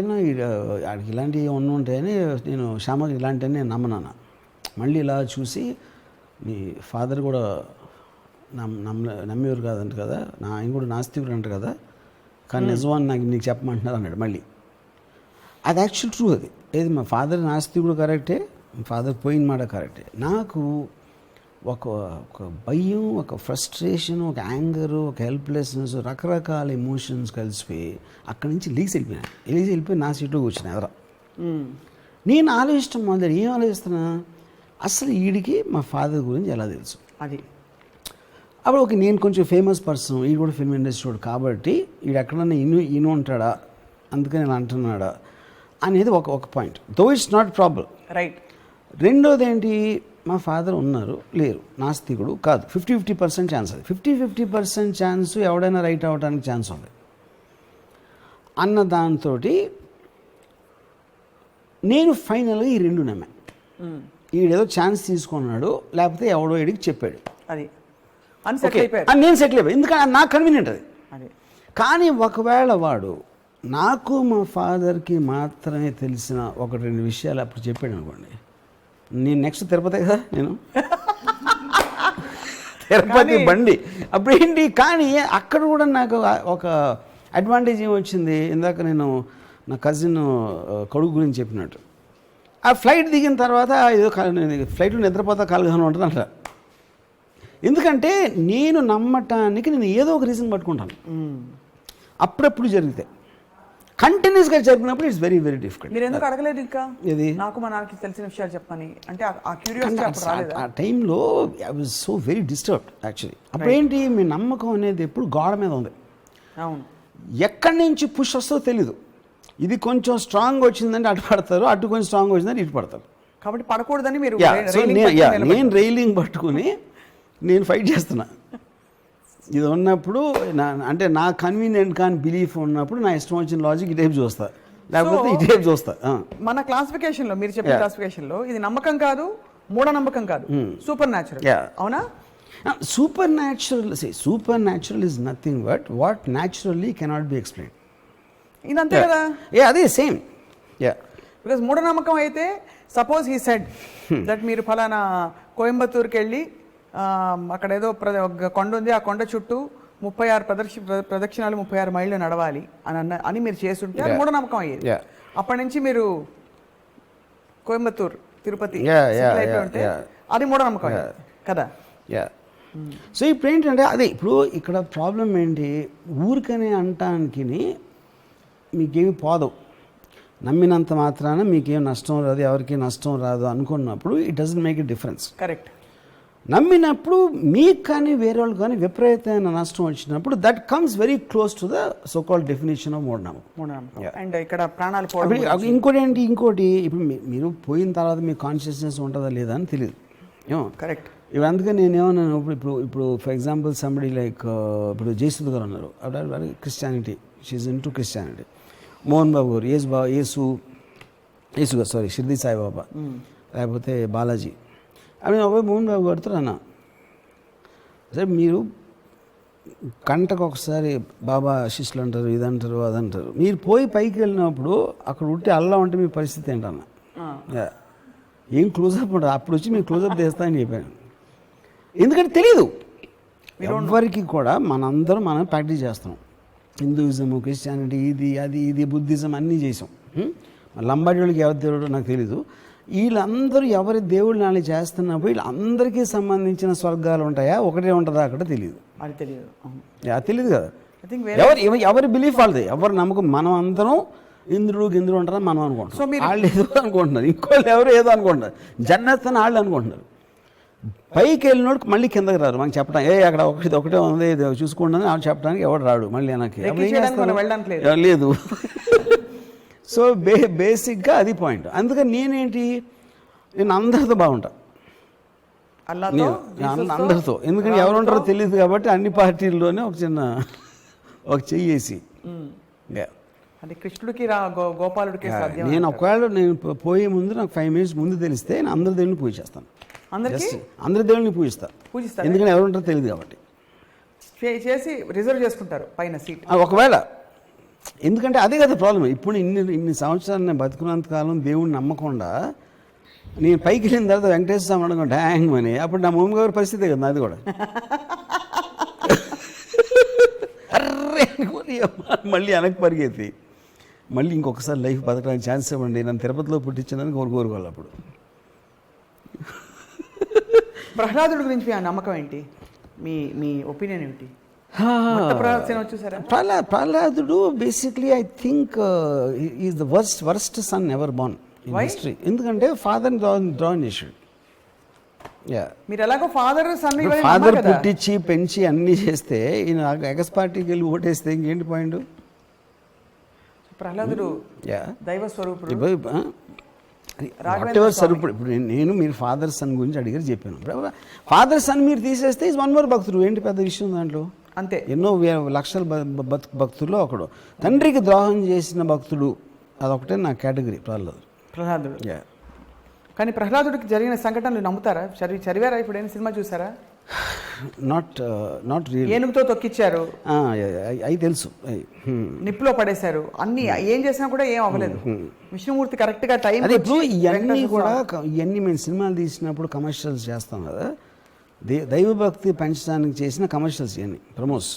ఆడికి ఇలాంటివి ఉంటాయని నేను శ్యామకి ఇలాంటివన్నీ నేను నమ్మనాను. మళ్ళీ ఇలా చూసి మీ ఫాదర్ కూడా నమ్మేవారు కాదంట కదా, ఆయన కూడా నాస్తికుడు అంట కదా, కానీ నిజమని నీకు చెప్పమంటున్నారు అన్నాడు. మళ్ళీ అది యాక్చువల్ ట్రూ. అది ఏది మా ఫాదర్ నాస్తికుడు కరెక్టే, మా ఫాదర్ పోయిన మాట కరెక్టే. నాకు ఒక భయం, ఒక ఫ్రస్ట్రేషన్, ఒక యాంగరు, ఒక హెల్ప్లెస్నెస్, రకరకాల ఎమోషన్స్ కలిసిపోయి అక్కడి నుంచి వెళ్ళిపోయి నా సీట్లో కూర్చున్నా ఎదర. నేను ఆలోచించడం మొదలు ఏం ఆలోచిస్తున్నా, అసలు వీడికి మా ఫాదర్ గురించి ఎలా తెలుసు. అది అప్పుడు నేను కొంచెం ఫేమస్ పర్సన్, వీడు కూడా ఫిల్మ్ ఇండస్ట్రీ కాబట్టి వీడు ఎక్కడన్నా ఇను ఉంటాడా, అందుకని ఇలా అంటున్నాడా అనేది ఒక point. Though it's not problem, right. రెండోది ఏంటి, మా ఫాదర్ ఉన్నారు లేరు, నాస్తికుడు కాదు, 50-50% ఛాన్స్. అది 50-50% ఛాన్స్ ఎవడైనా రైట్ అవ్వడానికి ఛాన్స్ ఉంది అన్న దాంతో నేను ఫైనల్గా ఈ రెండు నమ్మా. ఈడేదో ఛాన్స్ తీసుకున్నాడు, లేకపోతే ఎవడో వీడికి చెప్పాడు, అది నేను సెటిల్ అయిపోయాను. ఎందుకంటే నాకు కన్వీనియంట్ అది. కానీ ఒకవేళ వాడు నాకు మా ఫాదర్కి మాత్రమే తెలిసిన 1-2 విషయాలు అప్పుడు చెప్పాడు అనుకోండి, నేను నెక్స్ట్ తిరుపతి కదా, నేను తిరుపతి బండి అప్పుడు ఏంటి. కానీ అక్కడ కూడా నాకు ఒక అడ్వాంటేజ్ ఏమొచ్చింది, ఇందాక నేను నా కజిన్ కొడుకు గురించి చెప్పినట్టు, ఆ ఫ్లైట్ దిగిన తర్వాత ఏదో ఫ్లైట్లో నిద్రపోతా కాలుగానే ఉంటుంది అంట. ఎందుకంటే నేను నమ్మటానికి నేను ఏదో ఒక రీజన్ పట్టుకుంటాను. అప్పుడప్పుడు జరిగితే కంటిన్యూస్గా జరిగినప్పుడు ఇట్స్ వెరీ వెరీ డిఫికల్ట్. మీరు ఎందుకు అడగలేదు ఇంకా, ఇది నాకు మా నాన్నకి తెలిసిన విషయాలు చెప్పని, అంటే ఆ క్యూరియాసిటీ అప్పుడు రాలేదా? ఆ టైంలో I was so very disturbed actually. అప్పుడేంటి, మీ నమ్మకం అనేది ఎప్పుడు గోడ మీద ఉంది. అవును, ఎక్కడి నుంచి పుష్ వస్తుందో తెలీదు. ఇది కొంచెం స్ట్రాంగ్ వచ్చిందంటే అటు పడతారు, అటు కొంచెం స్ట్రాంగ్ వచ్చిందంటే ఇటు పడతారు. కాబట్టి పడకూడదని మీరు నేను రైలింగ్ పట్టుకుని నేను ఫైట్ చేస్తున్నా. ఇది ఉన్నప్పుడు అంటే నా కన్వీనియంట్ కానీ బిలీఫ్ ఉన్నప్పుడు నా ఇష్టం వచ్చిన లాజిక్ ఇటేపు చూస్తా, లేకపోతే ఇటేపు చూస్తా. మన క్లాసిఫికేషన్లో మీరు చెప్పిన క్లాసిఫికేషన్లో ఇది నమ్మకం కాదు, మూఢనమ్మకం కాదు, సూపర్ న్యాచురల్. అవునా? Super natural is nothing but what naturally cannot be explain. ఇదంతే కదా. అదే సేమ్. బికాస్ మూఢనమ్మకం అయితే సపోజ్ హీ సెడ్ దట్ మీరు ఫలానా కోయంబత్తూరుకి వెళ్ళి అక్కడ ఏదో కొండ ఉంది, ఆ కొండ చుట్టూ 36 ప్రదక్షిణాలు 36 మైళ్ళు నడవాలి అని మీరు చేస్తుంటే అది మూఢనమ్మకం అయ్యేది. అప్పటి నుంచి మీరు కోయంబత్తూర్ తిరుపతి ఉంటే అది మూఢనమ్మకం అయ్యేది కదా. సో ఇప్పుడు ఏంటంటే అదే ఇప్పుడు ఇక్కడ ప్రాబ్లం ఏంటి, ఊరికనే అంటానికి మీకేమి పోదవు, నమ్మినంత మాత్రాన మీకేం నష్టం రాదు, ఎవరికి నష్టం రాదు అనుకున్నప్పుడు it doesn't make a difference. Correct. నమ్మినప్పుడు మీకు కానీ వేరే వాళ్ళు కానీ విపరీతమైన నష్టం వచ్చినప్పుడు that comes very close to the so called definition of మూఢనమ్మకం. అండ్ ఇక్కడ ప్రాణాలు ఇంకోటి ఇప్పుడు మీరు పోయిన తర్వాత మీ కాన్షియస్నెస్ ఉంటుందా లేదా అని తెలియదు ఏమో. కరెక్ట్. ఇప్పుడు అందుకని నేనేమన్నాను, ఇప్పుడు ఫర్ ఎగ్జాంపుల్ సంబడి లైక్ ఇప్పుడు జయసుధ గారు ఉన్నారు, అప్పుడు Christianity, she in to Christianity. Mohan Babu గారు యేసు గారు సారీ షిర్దీ సాయిబాబా, లేకపోతే బాలాజీ. అవి అబ్బాయి మోహన్ బాబు గారితో అన్నా, సరే మీరు గంటకు ఒకసారి బాబా శిష్యులు అంటారు, ఇదంటారు అదంటారు, మీరు పోయి పైకి వెళ్ళినప్పుడు అక్కడ ఉంటే అల్లా ఉంటే మీ పరిస్థితి ఏంటన్నా, ఏం క్లోజప్ ఉంటుంది, అప్పుడు వచ్చి మీరు క్లోజప్ చేస్తామని చెప్పాను. ఎందుకంటే తెలీదు ఎవరికి కూడా, మనందరం మనం ప్రాక్టీస్ చేస్తున్నాం. హిందూయిజము, క్రిస్టియానిటీ, ఇది బుద్ధిజం అన్నీ చేసాం. లంబాడి వాళ్ళకి ఎవరి దేవుడు నాకు తెలీదు. వీళ్ళందరూ ఎవరి దేవుళ్ళు నాలుగు చేస్తున్నప్పుడు వీళ్ళందరికీ సంబంధించిన స్వర్గాలు ఉంటాయా, ఒకటే ఉంటుందా అక్కడ తెలియదు. అది తెలియదు. అది తెలియదు కదా. ఎవరి బిలీఫ్ వాళ్ళది, ఎవరి నమ్మకం. మనం అందరం ఇంద్రుడు గింద్రుడు ఉంటారని మనం అనుకుంటాం, వాళ్ళు ఏదో అనుకుంటున్నారు, ఇంకోళ్ళు ఎవరు ఏదో అనుకుంటున్నారు, జన్నత్ అని వాళ్ళు అనుకుంటున్నారు. పైకి వెళ్ళినోడు మళ్ళీ కిందకి రారు మనకి చెప్పడానికి, అక్కడ ఒకటే ఉంది చూసుకోండి అని వాళ్ళు చెప్పడానికి ఎవడు రాడు మళ్ళీ వెనక్కి లేదు. సో బేసిక్గా అది పాయింట్. అందుకని నేనేంటి, నేను అందరితో బాగుంటా, అందరితో. ఎందుకంటే ఎవరు ఉంటారో తెలియదు కాబట్టి అన్ని పార్టీల్లోనే ఒక చెయ్యేసి కృష్ణుడికి గోపాలుడికి నేను ఒకవేళ నేను పోయే ముందు నాకు 5 minutes ముందు తెలిస్తే నేను అందరి దేవుడిని పూజ చేస్తాను, అందరి దేవుడిని పూజిస్తాను. ఎందుకంటే ఎవరు ఉంటారో తెలియదు కాబట్టి చేసి రిజర్వ్ చేసుకుంటారు పైన సీట్ ఒకవేళ. ఎందుకంటే అదే కదా ప్రాబ్లం. ఇప్పుడు ఇన్ని సంవత్సరాలు నేను బతుకున్నంత కాలం దేవుడిని నమ్మకుండా నేను పైకి వెళ్ళిన తర్వాత వెంకటేశ్వర స్వామి అనగా డ్యాంగ్ అని, అప్పుడు నా మమ్మీ గారి పరిస్థితే కదా అది కూడా. అర్రే అనుకోని మళ్ళీ వెనక్కి పరిగెత్తి మళ్ళీ ఇంకొకసారి లైఫ్ బతకడానికి ఛాన్స్ ఇవ్వండి, నన్ను తిరుపతిలో పుట్టించిందని కోరుకోవాలి. అప్పుడు ప్రహ్లాదుడి గురించి మీ నమ్మకం ఏంటి, మీ ఒపీనియన్ ఏంటి? ప్రహ్లాదుడు basically I think is the worst son ever born in history. ఎందుకంటే ఫాదర్ డ్రాన్ చేసాడు. మీరు ఎలాగో ఫాదర్ పుట్టించి పెంచి అన్నీ చేస్తే ఈయన ఎగస్ పార్టీకి వెళ్ళి ఓటేస్తే ఇంకేంటి పాయింట్? ప్రహ్లాదుడు దైవ స్వరూపుడు, స్వరూపుడు. ఇప్పుడు నేను మీరు ఫాదర్ సన్ గురించి అడిగారు చెప్పాను. ఫాదర్ సన్ మీరు తీసేస్తే ఈజ్ వన్ మోర్ భక్తుడు, ఏంటి పెద్ద విషయం దాంట్లో? అంతే. ఎన్నో లక్షల భక్తుల్లో ఒకడు. తండ్రికి ద్రోహం చేసిన భక్తుడు అదొకటే నా కేటగిరీ ప్రహ్లాదుడు. కానీ ప్రహ్లాదుడికి జరిగిన సంఘటనలు నమ్ముతారా? చదివారా? ఇప్పుడు ఏమైనా సినిమా చూసారా? Not real. ఏనుగుతో తొక్కిచ్చారు, అవి తెలుసు, నిప్పులో పడేశారు, అన్ని ఏం చేసినా కూడా ఏం అవ్వలేదు. విష్ణుమూర్తి కరెక్ట్ గా టైం. ఇప్పుడు ఇవన్నీ కూడా ఇవన్నీ మేము సినిమాలు తీసినప్పుడు కమర్షియల్స్ చేస్తాం కదా, దైవభక్తి పెంచడానికి చేసిన కమర్షియల్స్ ఇవన్నీ ప్రమోస్.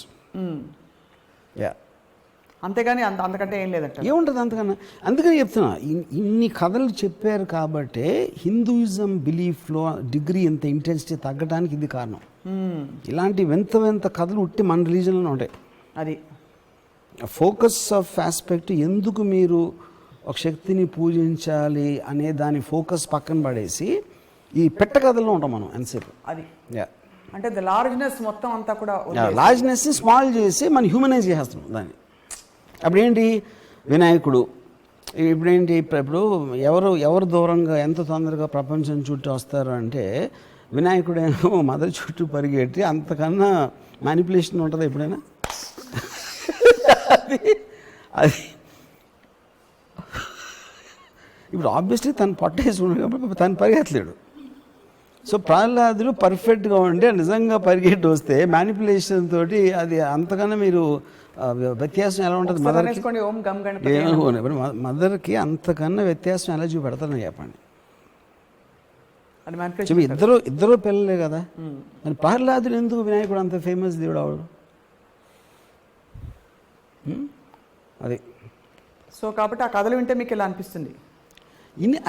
అంతేగాని అంతకంటే ఏం లేదంట. ఏముంటుంది అంతకన్నా? అందుకని చెప్తున్నా, ఇన్ని కథలు చెప్పారు కాబట్టే హిందూయిజం బిలీఫ్లో డిగ్రీ ఇంత ఇంటెన్సిటీ తగ్గడానికి ఇది కారణం. ఇలాంటి వింత కథలు ఉట్టి మన రిలీజన్లోనే ఉంటాయి. అది ఫోకస్ ఆఫ్ ఆస్పెక్ట్, ఎందుకు మీరు ఒక శక్తిని పూజించాలి అనే దాని ఫోకస్ పక్కన పడేసి ఈ పెట్ట కథల్లో ఉంటాం మనం ఎంతసేపు. అది అంటే ద లార్జ్నెస్ మొత్తం అంతా కూడా లార్జ్నెస్ని స్మాల్ చేసి మనం హ్యూమనైజ్ చేస్తున్నాం దాన్ని. అప్పుడేంటి వినాయకుడు, ఇప్పుడేంటి ఇప్పుడు ఎవరు దూరంగా ఎంత తొందరగా ప్రపంచం చుట్టూ వస్తారు అంటే వినాయకుడేమో మదర్ చుట్టూ పరిగెట్టి, అంతకన్నా మ్యానిపులేషన్ ఉంటుంది ఎప్పుడైనా? అది ఇప్పుడు ఆబ్వియస్లీ తను పొట్టేసి ఉన్నాడు కాబట్టి తను పరిగెత్తలేడు. సో ప్రహ్లాదుడు పర్ఫెక్ట్గా ఉంటే నిజంగా పరిగెట్టి వస్తే మ్యానిపులేషన్ తోటి అది అంతకన్నా మీరు వ్యత్యాసం ఎలా ఉంటుంది? మదర్కి అంతకన్నా వ్యత్యాసం ఎలా చూపెడతారని చెప్పండి. ఇద్దరు పిల్లలే కదా. మరి ప్రహ్లాదుడు ఎందుకు వినాయకుడు అంత ఫేమస్ దేవుడు అవడు? అది సో కాబట్టి ఆ కథలు వింటే మీకు ఎలా అనిపిస్తుంది?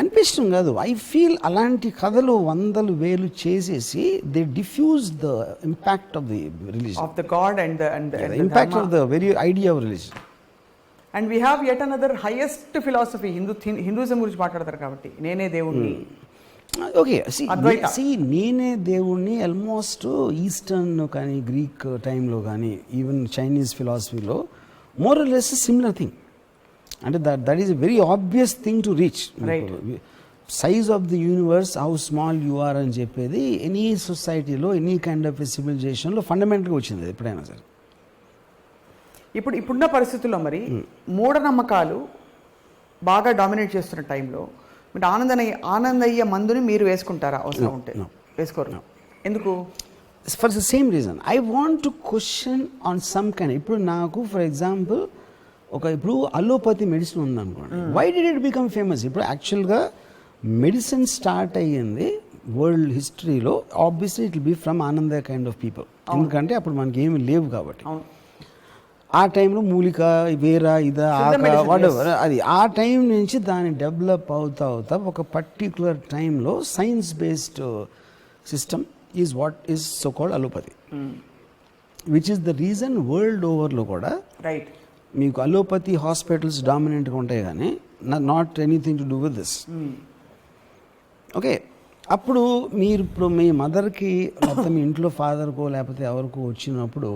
అనిపించడం కాదు, ఐ ఫీల్ అలాంటి కథలు వందలు వేలు చేసేసి they diffuse the impact of the religion, of the god and impact of the very idea of religion. And we have yet another highest philosophy, Hinduism గురించి మాట్లాడతారు కాబట్టి నేనే దేవుణ్ణి. ఓకే, సి నేనే దేవుణ్ణి ఆల్మోస్ట్ ఈస్టర్న్ కానీ గ్రీక్ టైంలో కానీ ఈవెన్ చైనీస్ ఫిలాసఫీలో more or less similar thing. అంటే that is a very obvious thing to reach. Size of the universe, how small you are అని చెప్పేది ఎనీ సొసైటీలో, ఎనీ కైండ్ ఆఫ్ సివిలైజేషన్లో ఫండమెంటల్గా వచ్చింది ఎప్పుడైనా సరే. ఇప్పుడున్న పరిస్థితుల్లో మరి మూఢనమ్మకాలు బాగా డామినేట్ చేస్తున్న టైంలో మీరు ఆనందయ్య మందుని మీరు వేసుకుంటారా? అవసరం ఉంటే వేసుకోరు. ఎందుకు? For the same reason, I want to question on some kind. ఇప్పుడు నాకు ఫర్ ఎగ్జాంపుల్ ఇప్పుడు అలోపతి మెడిసిన్ ఉందనుకోండి, why did it become famous? ఇప్పుడు యాక్చువల్గా మెడిసిన్ స్టార్ట్ అయ్యింది వరల్డ్ హిస్టరీలో, obviously it will be from Anandayya kind of people. ఎందుకంటే అప్పుడు మనకి ఏమి లేవు కాబట్టి. ఆ టైంలో మూలిక, వేర, ఇదా, వాటెవర్, అది ఆ టైం నుంచి దాన్ని డెవలప్ అవుతా ఒక పర్టికులర్ టైంలో science based system is what is so called allopathy, which is the reason world ఓవర్లో కూడా రైట్ మీకు అలోపతి హాస్పిటల్స్ డామినెంట్గా ఉంటాయి కానీ not anything to do with this. Okay, అప్పుడు మీరు ఇప్పుడు మీ మదర్కి మొత్తం మీ ఇంట్లో ఫాదర్కో లేకపోతే ఎవరికో వచ్చినప్పుడు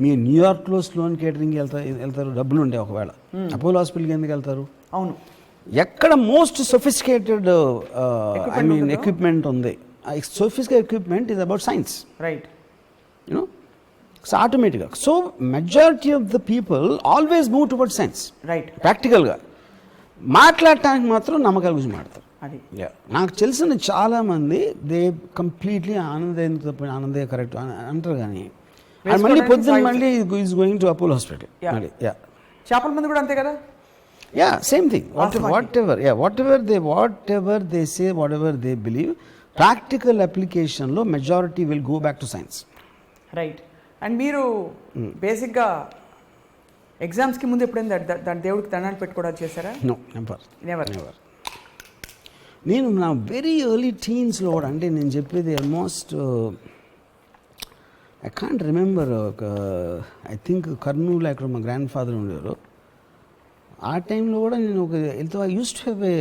మీరు న్యూయార్క్లో స్లోన్ కేటరింగ్కి వెళ్తారు, డబ్బులు ఉండే ఒకవేళ, అపోలో హాస్పిటల్కి ఎందుకు వెళ్తారు? అవును, ఎక్కడ most sophisticated I mean equipment ఉంది. Sophisticated equipment is about science, right? You know, so ఆటోమేటిక్గా. So majority of the people always move toward science, right? ప్రాక్టికల్గా మాట్లాడటానికి మాత్రం నమ్మకాల గురించి మాట్లాడతారు. నాకు తెలిసిన చాలామంది దే కంప్లీట్లీ ఆనందయ్య కరెక్ట్ అంటారు, కానీ మళ్ళీ పొద్దున్న మళ్ళీ is going to Apollo hospital. చేపల మంది కూడా అంతే కదా? Yeah, same thing. Whatever they say, whatever they believe, practical అప్లికేషన్లో majority will go back to science, right? And మీరు బేసిక్గా ఎగ్జామ్స్కి ముందు ఎప్పుడైనా దాని దేవుడికి దండాలు పెట్టుకోవడం చేశారా? No, never. నేను నా వెరీ ఎర్లీ టీన్స్లో కూడా, అంటే నేను చెప్పేది almost I can't remember, I think Kurnool అక్కడ మా గ్రాండ్ ఫాదర్ ఉండేవారు. ఆ టైంలో కూడా నేను I use to have a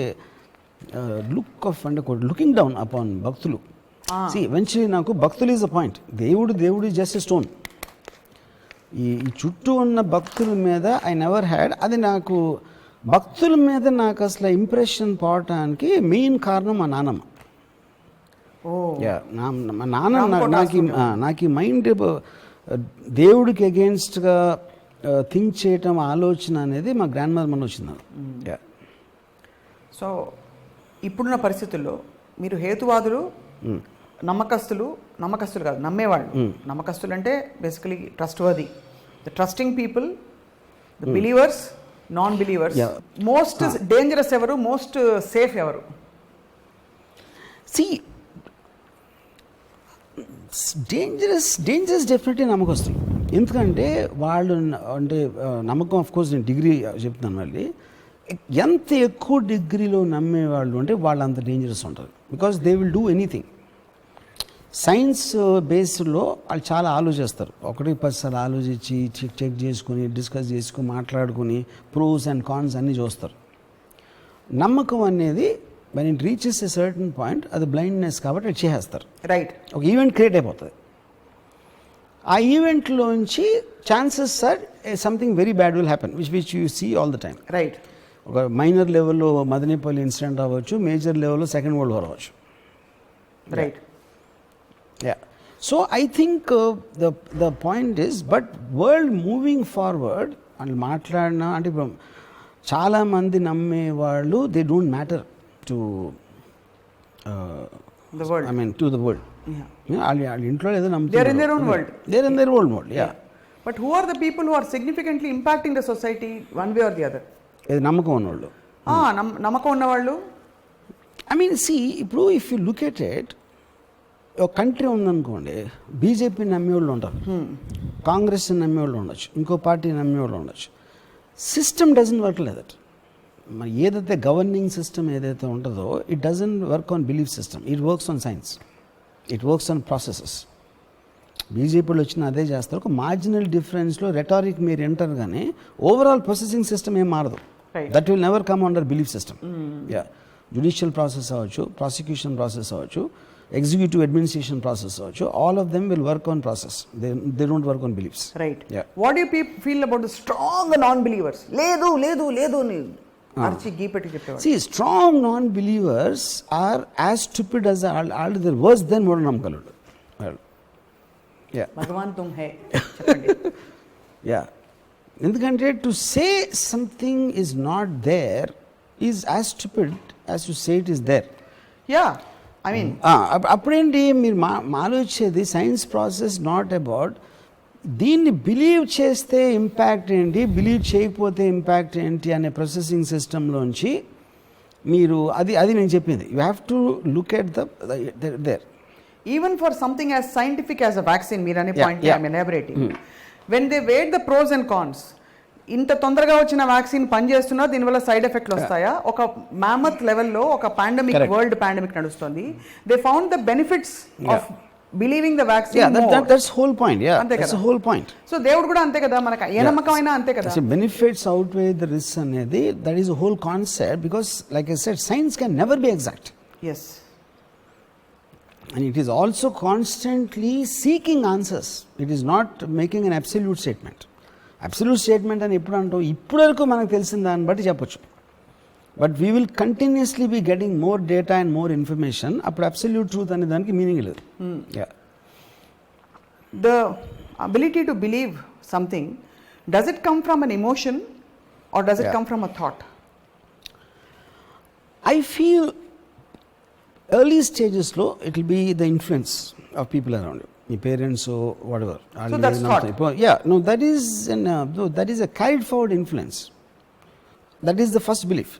look of, అంటే లుకింగ్ డౌన్ అపాన్ భక్తులు. సి ఎవెన్చువలీ నాకు భక్తులు ఈజ్ అ పాయింట్, దేవుడు ఈజ్ జస్ట్ ఎ స్టోన్. ఈ చుట్టూ ఉన్న భక్తుల మీద ఐ నెవర్ హ్యాడ్, అది నాకు భక్తుల మీద నాకు అసలు ఇంప్రెషన్ పోవటానికి మెయిన్ కారణం మా నాన్నమ్మ. మా నాన్న నాకు ఈ మైండ్ దేవుడికి అగేన్స్ట్గా థింక్ చేయటం, ఆలోచన అనేది మా గ్రాండ్ మదర్ మన వచ్చింది. సో ఇప్పుడున్న పరిస్థితుల్లో మీరు హేతువాదులు, నమ్మకస్తులు కాదు, నమ్మేవాళ్ళు. నమ్మకస్తులు అంటే basically trustworthy, the trusting people, the believers, non believers. Most dangerous ఎవరు, మోస్ట్ సేఫ్ ఎవరు? సి డేంజరస్ డెఫినెట్లీ నమ్మకస్తులు. ఎందుకంటే వాళ్ళు అంటే నమ్మకం, ఆఫ్ కోర్స్ నేను డిగ్రీ చెప్తున్నాను మళ్ళీ, ఎంత ఎక్కువ డిగ్రీలో నమ్మేవాళ్ళు అంటే వాళ్ళు అంత డేంజరస్ ఉంటారు. Because they will do anything. Science బేస్డ్లో వాళ్ళు చాలా ఆలోచిస్తారు, 1-10 సార్లు ఆలోచించి చెక్ చేసుకుని, డిస్కస్ చేసుకుని, మాట్లాడుకుని, ప్రోస్ అండ్ కాన్స్ అన్నీ చూస్తారు. నమ్మకం అనేది when it reaches a certain point, అది బ్లైండ్నెస్ కాబట్టి అది చేసేస్తారు, రైట్? ఒక ఈవెంట్ క్రియేట్ అయిపోతుంది. ఆ ఈవెంట్లోంచి chances are something very bad will happen, which you see all the time, right? ఒక మైనర్ లెవెల్లో మదనపల్లి ఇన్సిడెంట్ అవ్వచ్చు, మేజర్ లెవెల్లో సెకండ్ వరల్డ్ వార్ అవ్వచ్చు, right? Yeah. So I think the point is, but world moving forward అని మాట్లాడినా, అంటే ఇప్పుడు చాలామంది నమ్మేవాళ్ళు they don't matter to the world, I mean to the world. వాళ్ళ ఇంట్లో ఏదో నమ్ముతారు, they are in their own world, yeah. But who are the people who are significantly impacting the society one way or the other? ఏది నమ్మకం ఉన్నవాళ్ళు, నమ్మకం ఉన్నవాళ్ళు. ఐ మీన్ సి, ఇప్పుడు if you look at it, ఒక కంట్రీ ఉందనుకోండి, బీజేపీ నమ్మేవాళ్ళు ఉంటారు, కాంగ్రెస్ నమ్మేవాళ్ళు ఉండొచ్చు, ఇంకో పార్టీ నమ్మేవాళ్ళు ఉండొచ్చు. System doesn't work like that. మరి ఏదైతే గవర్నింగ్ సిస్టమ్ ఏదైతే ఉంటుందో it doesn't work on belief system, it works on science, it works on processes. బీజేపీలో వచ్చిన అదే చేస్తారు. ఒక మార్జినల్ డిఫరెన్స్లో రెటారిక్ మీరు వింటారు కానీ ఓవరాల్ ప్రాసెసింగ్ సిస్టమ్ ఏం మారదు. That will never come under belief system. Judicial process అవ్వచ్చు, ప్రాసిక్యూషన్ ప్రాసెస్ అవ్వచ్చు, ఎగ్జిక్యూటివ్ అడ్మినిస్ట్రేషన్ ప్రాసెస్ అవ్వచ్చు, all of them will work on process, they don't work on beliefs. Right. What you feel about the strong non believers? లేదు లేదు లేదు అని అర్చి గీపెట్టి చెప్పేవారు. See, strong non-believers are as stupid as all the worse than మూఢనమ్మకాలు. భగవాన్ తుమ్ హై చెప్పండి. Yeah. ఎందుకంటే to say something is not there is as stupid as to say it is there. Yeah, I mean అప్పుడేంటి మీరు ఆలోచించేది సైన్స్ ప్రాసెస్ నాట్ అబౌట్ దీన్ని బిలీవ్ చేస్తే ఇంపాక్ట్ ఏంటి, బిలీవ్ చేయకపోతే ఇంపాక్ట్ ఏంటి అనే ప్రాసెసింగ్ సిస్టంలోంచి మీరు అది నేను చెప్పింది. You have to look at there. Even for something as scientific as a vaccine, మీరు అనే point I'm elaborating. When they weight the pros and cons, ఇంత తొందరగా వచ్చిన వ్యాక్సిన్ పనిచేస్తున్నా దీనివల్ల సైడ్ ఎఫెక్ట్లు వస్తాయా? ఒక మ్యామత్ లెవెల్లో ఒక పాండమిక్, వరల్డ్ పాండమిక్ నడుస్తుంది. They found the benefits of believing the vaccine. That's whole point. That's whole point. So దేవుడు కూడా అంతే కదా, మనకు ఏ నమ్మకమైనా అంతే కదా. బెనిఫిట్స్ అవుట్వే ద రిస్క్ అనేది that is whole concept. Because like I said, science can never be exact. Yes. And it is also constantly seeking answers. It is not making an absolute statement. Absolute statement అని ఎప్పుడు అంటాం, ఇప్పటి వరకు మనకు తెలిసిన దాన్ని బట్టి చెప్పొచ్చు. But we will continuously be getting more data and more information. అప్పుడు అబ్సల్యూట్ ట్రూత్ అనే దానికి మీనింగ్ లేదు. The ability to believe something, does it come from an emotion or does it come from a thought? I feel early stages లో it will be the influence of people around you, your parents or whatever. So that's thought. Yeah, no, that is a carried forward influence. That is the first belief.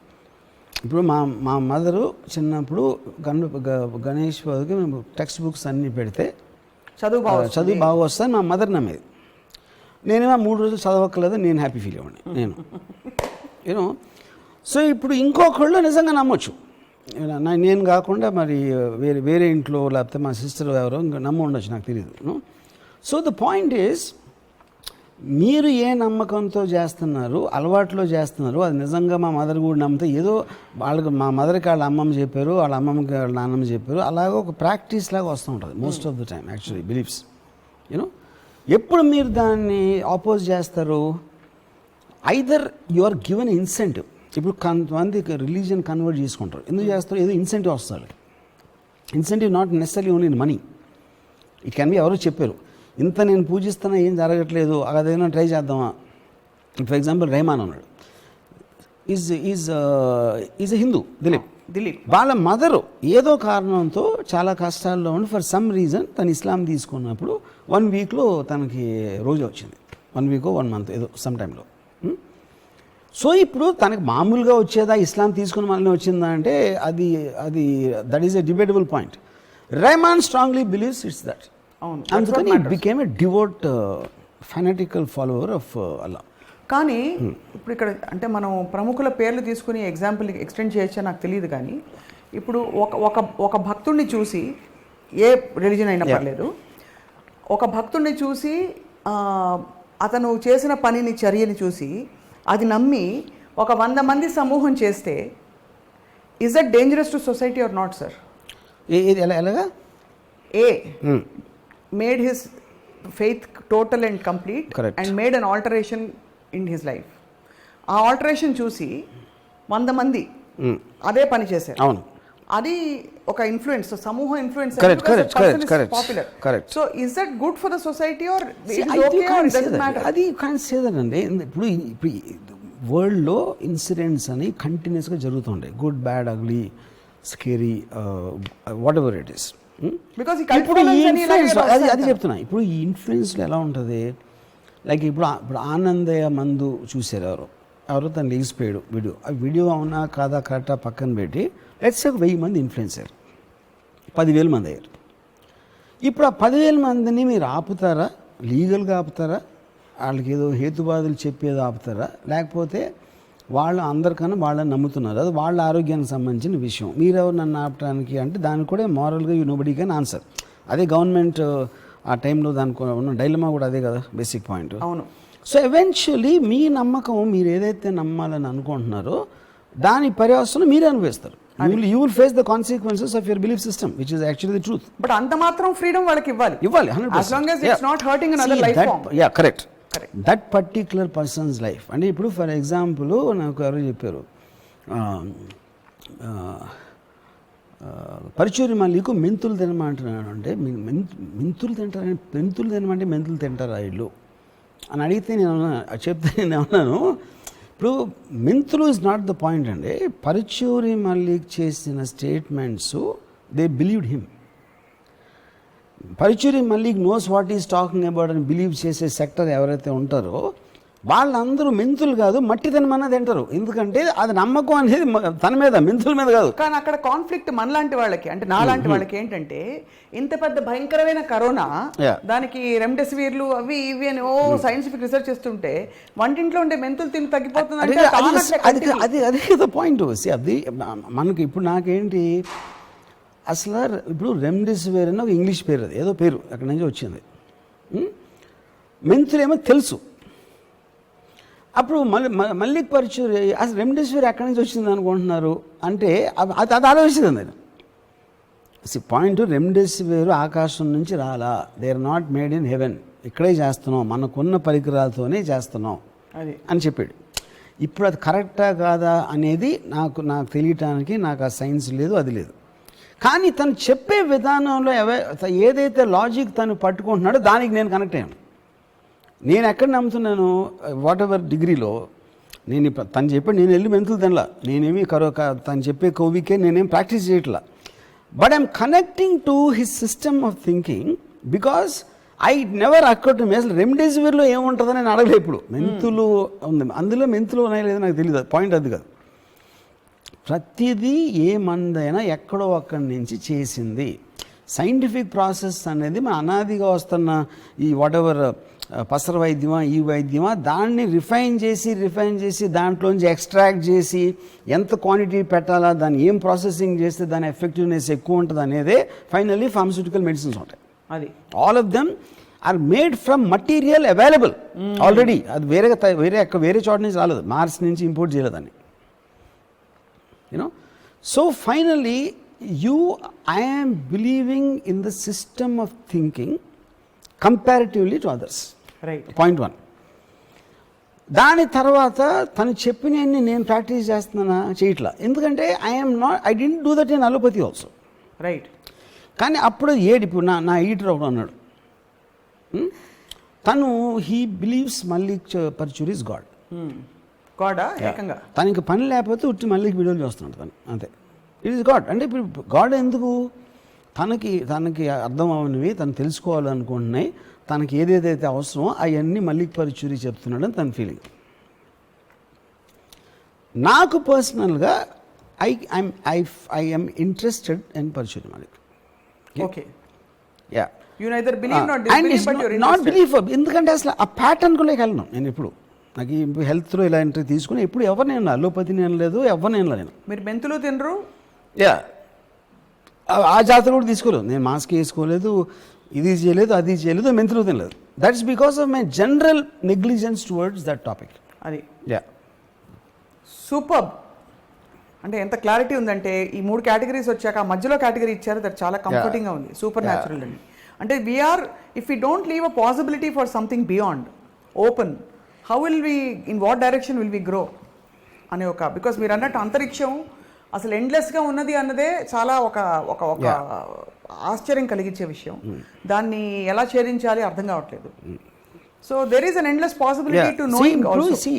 ఇప్పుడు మా మదరు చిన్నప్పుడు గణేష్ బాబుకి మేము టెక్స్ట్ బుక్స్ అన్నీ పెడితే చదువు బాగా వస్తాను మా మదర్ నమ్మేది. నేనేమో 3 రోజులు చదవక్కర్లేదు, నేను హ్యాపీ ఫీల్ అవ్వండి నేను యూనో. సో ఇప్పుడు ఇంకొకళ్ళు నిజంగా నమ్మొచ్చు, నేను కాకుండా మరి వేరే ఇంట్లో లేకపోతే మా సిస్టర్ ఎవరో ఇంకా నమ్మ ఉండొచ్చు, నాకు తెలియదు. సో ద పాయింట్ ఈజ్, మీరు ఏ నమ్మకంతో చేస్తున్నారు, అలవాట్లో చేస్తున్నారు, అది నిజంగా మా మదర్ కూడా నమ్మితే ఏదో వాళ్ళకి మా మదర్కి వాళ్ళ అమ్మమ్మ చెప్పారు, వాళ్ళ అమ్మమ్మకి వాళ్ళ నాన్నమ్మ చెప్పారు, అలాగే ఒక ప్రాక్టీస్ లాగా వస్తూ ఉంటుంది most of the time actually beliefs. You know, ఎప్పుడు మీరు దాన్ని ఆపోజ్ చేస్తారు, either you are given incentive. ఇప్పుడు కొంతమంది రిలీజియన్ కన్వర్ట్ చేసుకుంటారు, ఎందుకు చేస్తారు, ఏదో ఇన్సెంటివ్ వస్తారు. Incentive not necessary only in money, it can be ఎవరో చెప్పారు, ఇంత నేను పూజిస్తున్నా ఏం జరగట్లేదు, అదేమైనా ట్రై చేద్దామా. ఫర్ ఎగ్జాంపుల్ రెహమాన్ ఉన్నాడు, ఈజ్ ఎ హిందూ, దిలీప్ వాళ్ళ మదరు ఏదో కారణంతో చాలా కష్టాల్లో ఉండి ఫర్ సమ్ రీజన్ తను ఇస్లాం తీసుకున్నప్పుడు 1 వీక్లో తనకి రోజు వచ్చింది, 1 వీక్ 1 మంత్ ఏదో సమ్ టైంలో. సో ఇప్పుడు తనకి మామూలుగా వచ్చేదా, ఇస్లాం తీసుకున్న మళ్ళీ వచ్చిందా అంటే అది that is a debatable point. Rahman strongly believes it's that. అందుకని it became a devout fanatical follower of Allah. కానీ ఇప్పుడు ఇక్కడ అంటే మనం ప్రముఖుల పేర్లు తీసుకుని ఎగ్జాంపుల్ ఎక్స్టెండ్ చేయొచ్చా నాకు తెలియదు, కానీ ఇప్పుడు ఒక భక్తుడిని చూసి, ఏ రిలీజన్ అయినా పర్లేదు, ఒక భక్తుడిని చూసి అతను చేసిన పనిని, చర్యని చూసి అది నమ్మి ఒక 100 మంది సమూహం చేస్తే, is that dangerous to society or not sir? ఎలాగా? A made his faith total and complete and made an alteration in his life. ఆ ఆల్టరేషన్ చూసి 100 మంది అదే పని చేశారు. అవును, అది ఒక ఇన్ఫ్లుయెన్స్, సమూహ influence. Correct. So is that good for the society or అది కాన్ సే దట్ అండి. ఇప్పుడు వరల్డ్లో ఇన్సిడెంట్స్ అని కంటిన్యూస్గా జరుగుతుంటాయి, good, bad, ugly, scary, what ever it is. అది చెప్తున్నా. ఇప్పుడు ఈ ఇన్ఫ్లుయెన్స్లో ఎలా ఉంటుంది, లైక్ ఇప్పుడు ఆనందయ్య మందు చూసారు ఎవరో తను లేచిపోయాడు వీడియో. ఆ వీడియో అవునా కాదా కరెక్టా పక్కన పెట్టి లెట్స్ సే 1000 మంది ఇన్ఫ్లుయెన్స్ అయ్యారు, 10,000 మంది అయ్యారు. ఇప్పుడు ఆ 10,000 మందిని మీరు ఆపుతారా, లీగల్గా ఆపుతారా, వాళ్ళకి ఏదో హేతువాదులు చెప్పేది ఆపుతారా, లేకపోతే వాళ్ళు అందరికన్నా వాళ్ళని నమ్ముతున్నారు, అది వాళ్ళ ఆరోగ్యానికి సంబంధించిన విషయం, మీరెవరు నన్ను ఆపడానికి అంటే దానికి కూడా మారల్గా నోబడీ కెన్ ఆన్సర్. అదే గవర్నమెంట్ ఆ టైంలో దానికి ఉన్న డైలమా కూడా అదే కదా బేసిక్ పాయింట్. అవును. సో ఎవెన్చువలీ మీ నమ్మకం మీరు ఏదైతే నమ్మాలని అనుకుంటున్నారో దాని పర్యవసనం మీరే అనుభవిస్తారు. You will face the consequences of your belief system, which is actually the truth. But అంత మాత్రం ఫ్రీడమ్ వాళ్ళకి ఇవ్వాలి 100%. as long as it's not hurting another life form. Yeah, correct. That particular person's life. అంటే ఇప్పుడు ఫర్ ఎగ్జాంపుల్ నాకు ఎవరో చెప్పారు, పరుచూరి మల్లికు మెంతులు తినమంటున్నాడు అంటే మెంతులు తినమంటే మెంతులు తింటారా వీళ్ళు అని అడిగితే నేను అన్నాను ఇప్పుడు మెంతులు ఇస్ నాట్ ద పాయింట్ అండి. పరుచూరి మల్లిక్ చేసిన statements they believed him. Paruchuri Mallik knows what is talking about అని బిలీవ్ చేసే సెక్టర్ ఎవరైతే ఉంటారో వాళ్ళందరూ మెంతులు కాదు మట్టి తినమన్నా తింటారు. ఎందుకంటే అది నమ్మకం అనేది తన మీద, మెంతుల మీద కాదు. కానీ అక్కడ కాన్ఫ్లిక్ట్ మనలాంటి వాళ్ళకి అంటే నాలాంటి వాళ్ళకి ఏంటంటే ఇంత పెద్ద భయంకరమైన కరోనా, దానికి రెమ్డెసివిర్లు అవి ఇవి అని సైంటిఫిక్ రీసెర్చ్ చేస్తుంటే వంటింట్లో ఉండే మెంతులు తిని తగ్గిపోతుంది. అదే కదా పాయింట్. అది మనకి ఇప్పుడు నాకేంటి అసలు ఇప్పుడు రెమ్డెసివిర్ అని ఒక ఇంగ్లీష్ పేరు, అది ఏదో పేరు అక్కడి నుంచి వచ్చింది. మెంతులేమో తెలుసు. అప్పుడు మల్లిక్ పరుచూరి అసలు రెమ్డెసివిర్ ఎక్కడి నుంచి వచ్చింది అనుకుంటున్నారు అంటే అది ఆలోచించింది నేను. పాయింట్ రెమ్డెసివిర్ ఆకాశం నుంచి రాలా, they are not made in heaven, ఇక్కడే చేస్తున్నాం, మనకున్న పరికరాలతోనే చేస్తున్నాం అని చెప్పాడు. ఇప్పుడు అది కరెక్టా కాదా అనేది నాకు తెలియటానికి నాకు ఆ సైన్స్ లేదు, అది లేదు. కానీ తను చెప్పే విధానంలో ఏదైతే లాజిక్ తను పట్టుకుంటున్నాడో దానికి నేను కనెక్ట్ అయ్యాను. నేను ఎక్కడ నమ్ముతున్నాను, వాట్ ఎవర్ డిగ్రీలో నేను తను చెప్పాడు, నేను వెళ్ళి మెంతులు తినలా, నేనేమి తను చెప్పే కోవికే నేనేం ప్రాక్టీస్ చేయట్లా. But I'm connecting to his system of thinking because I never occur to me. అసలు రెమ్డెసివిర్లో ఏముంటుందని నేను అడగలేదు. ఇప్పుడు మెంతులు ఉంది, అందులో మెంతులు ఉన్నాయో లేదో నాకు తెలియదు, పాయింట్ అది కాదు. ప్రతిదీ ఏ మందైనా ఎక్కడో అక్కడి నుంచి చేసింది. సైంటిఫిక్ ప్రాసెస్ అనేది మన అనాదిగా వస్తున్న ఈ వాట్ ఎవర్ పసర వైద్యమా ఈ వైద్యమా దాన్ని రిఫైన్ చేసి దాంట్లోంచి ఎక్స్ట్రాక్ట్ చేసి ఎంత క్వాంటిటీ పెట్టాలా, దాన్ని ఏం ప్రాసెసింగ్ చేస్తే దాని ఎఫెక్టివ్నెస్ ఎక్కువ ఉంటుంది అనేదే ఫైనల్లీ ఫార్మస్యూటికల్ మెడిసిన్స్ ఉంటాయి. అది all of them are made from material available already. అది వేరే చోట నుంచి రాలేదు, మార్స్ నుంచి ఇంపోర్ట్ చేయలేదని. So finally I am believing in the system of thinking comparatively to others. Right. Point 1. దాని తర్వాత తను చెప్పినన్ని నేను ప్రాక్టీస్ చేస్తున్నానా చేయట్లా. ఎందుకంటే I didn't do that in allopathy also. Right. కానీ అప్పుడు ఇప్పుడు నా ఈటర్ ఒకడు అన్నాడు, తను he believes Mallik Paruchuri is god. గాడా ఏకంగా తనకి పని లేకపోతే ఉట్టి మల్లిక్ వీడియోలు చూస్తున్నాడు తను, అంతే. It is God. అంటే ఇప్పుడు గాడ్ ఎందుకు, తనకి అర్థం అవనివి తను తెలుసుకోవాలనుకుంటున్నాయి, తనకి ఏదేదైతే అవసరమో అవన్నీ మల్లిక్ పరుచూరి చెప్తున్నాడని తన ఫీలింగ్. నాకు పర్సనల్గా I M interested in Paruchuri Mallik. Okay. Yeah. You neither believe nor disbelieve, but you're not believe. ఎందుకంటే అసలు ఆ ప్యాటర్న్ కూడా వెళ్ళను నేను. ఇప్పుడు నాకు ఈ హెల్త్లో ఇలాంటివి తీసుకుని ఎప్పుడు ఎవరినైనా అలోపతి నేను లేదు, ఎవరినైనా నేను. మీరు మెంతులు తినరు? యా. ఆ జాతర కూడా తీసుకోలేదు నేను, మాస్క్ వేసుకోలేదు, ఇది చేయలేదు, అది చేయలేదు, మెంతులు తినలేదు. That's because of my general negligence towards that topic. అది యా సూపర్. అంటే ఎంత క్లారిటీ ఉందంటే ఈ 3 కేటగిరీస్ వచ్చాక ఆ మధ్యలో కేటగిరీ ఇచ్చారు, దట్ చాలా కంఫర్టింగ్గా ఉంది. సూపర్ న్యాచురల్ అండి. అంటే if we don't leave a possibility for something beyond open, how will we, in what direction will we grow అనే బికాస్ మీరు అన్నట్టు అంతరిక్షం అసలు ఎండ్లెస్గా ఉన్నది అన్నదే చాలా ఒక ఆశ్చర్యం కలిగించే విషయం. దాన్ని ఎలా ఛేదించాలి అర్థం కావట్లేదు. So there is an endless possibility to knowing also.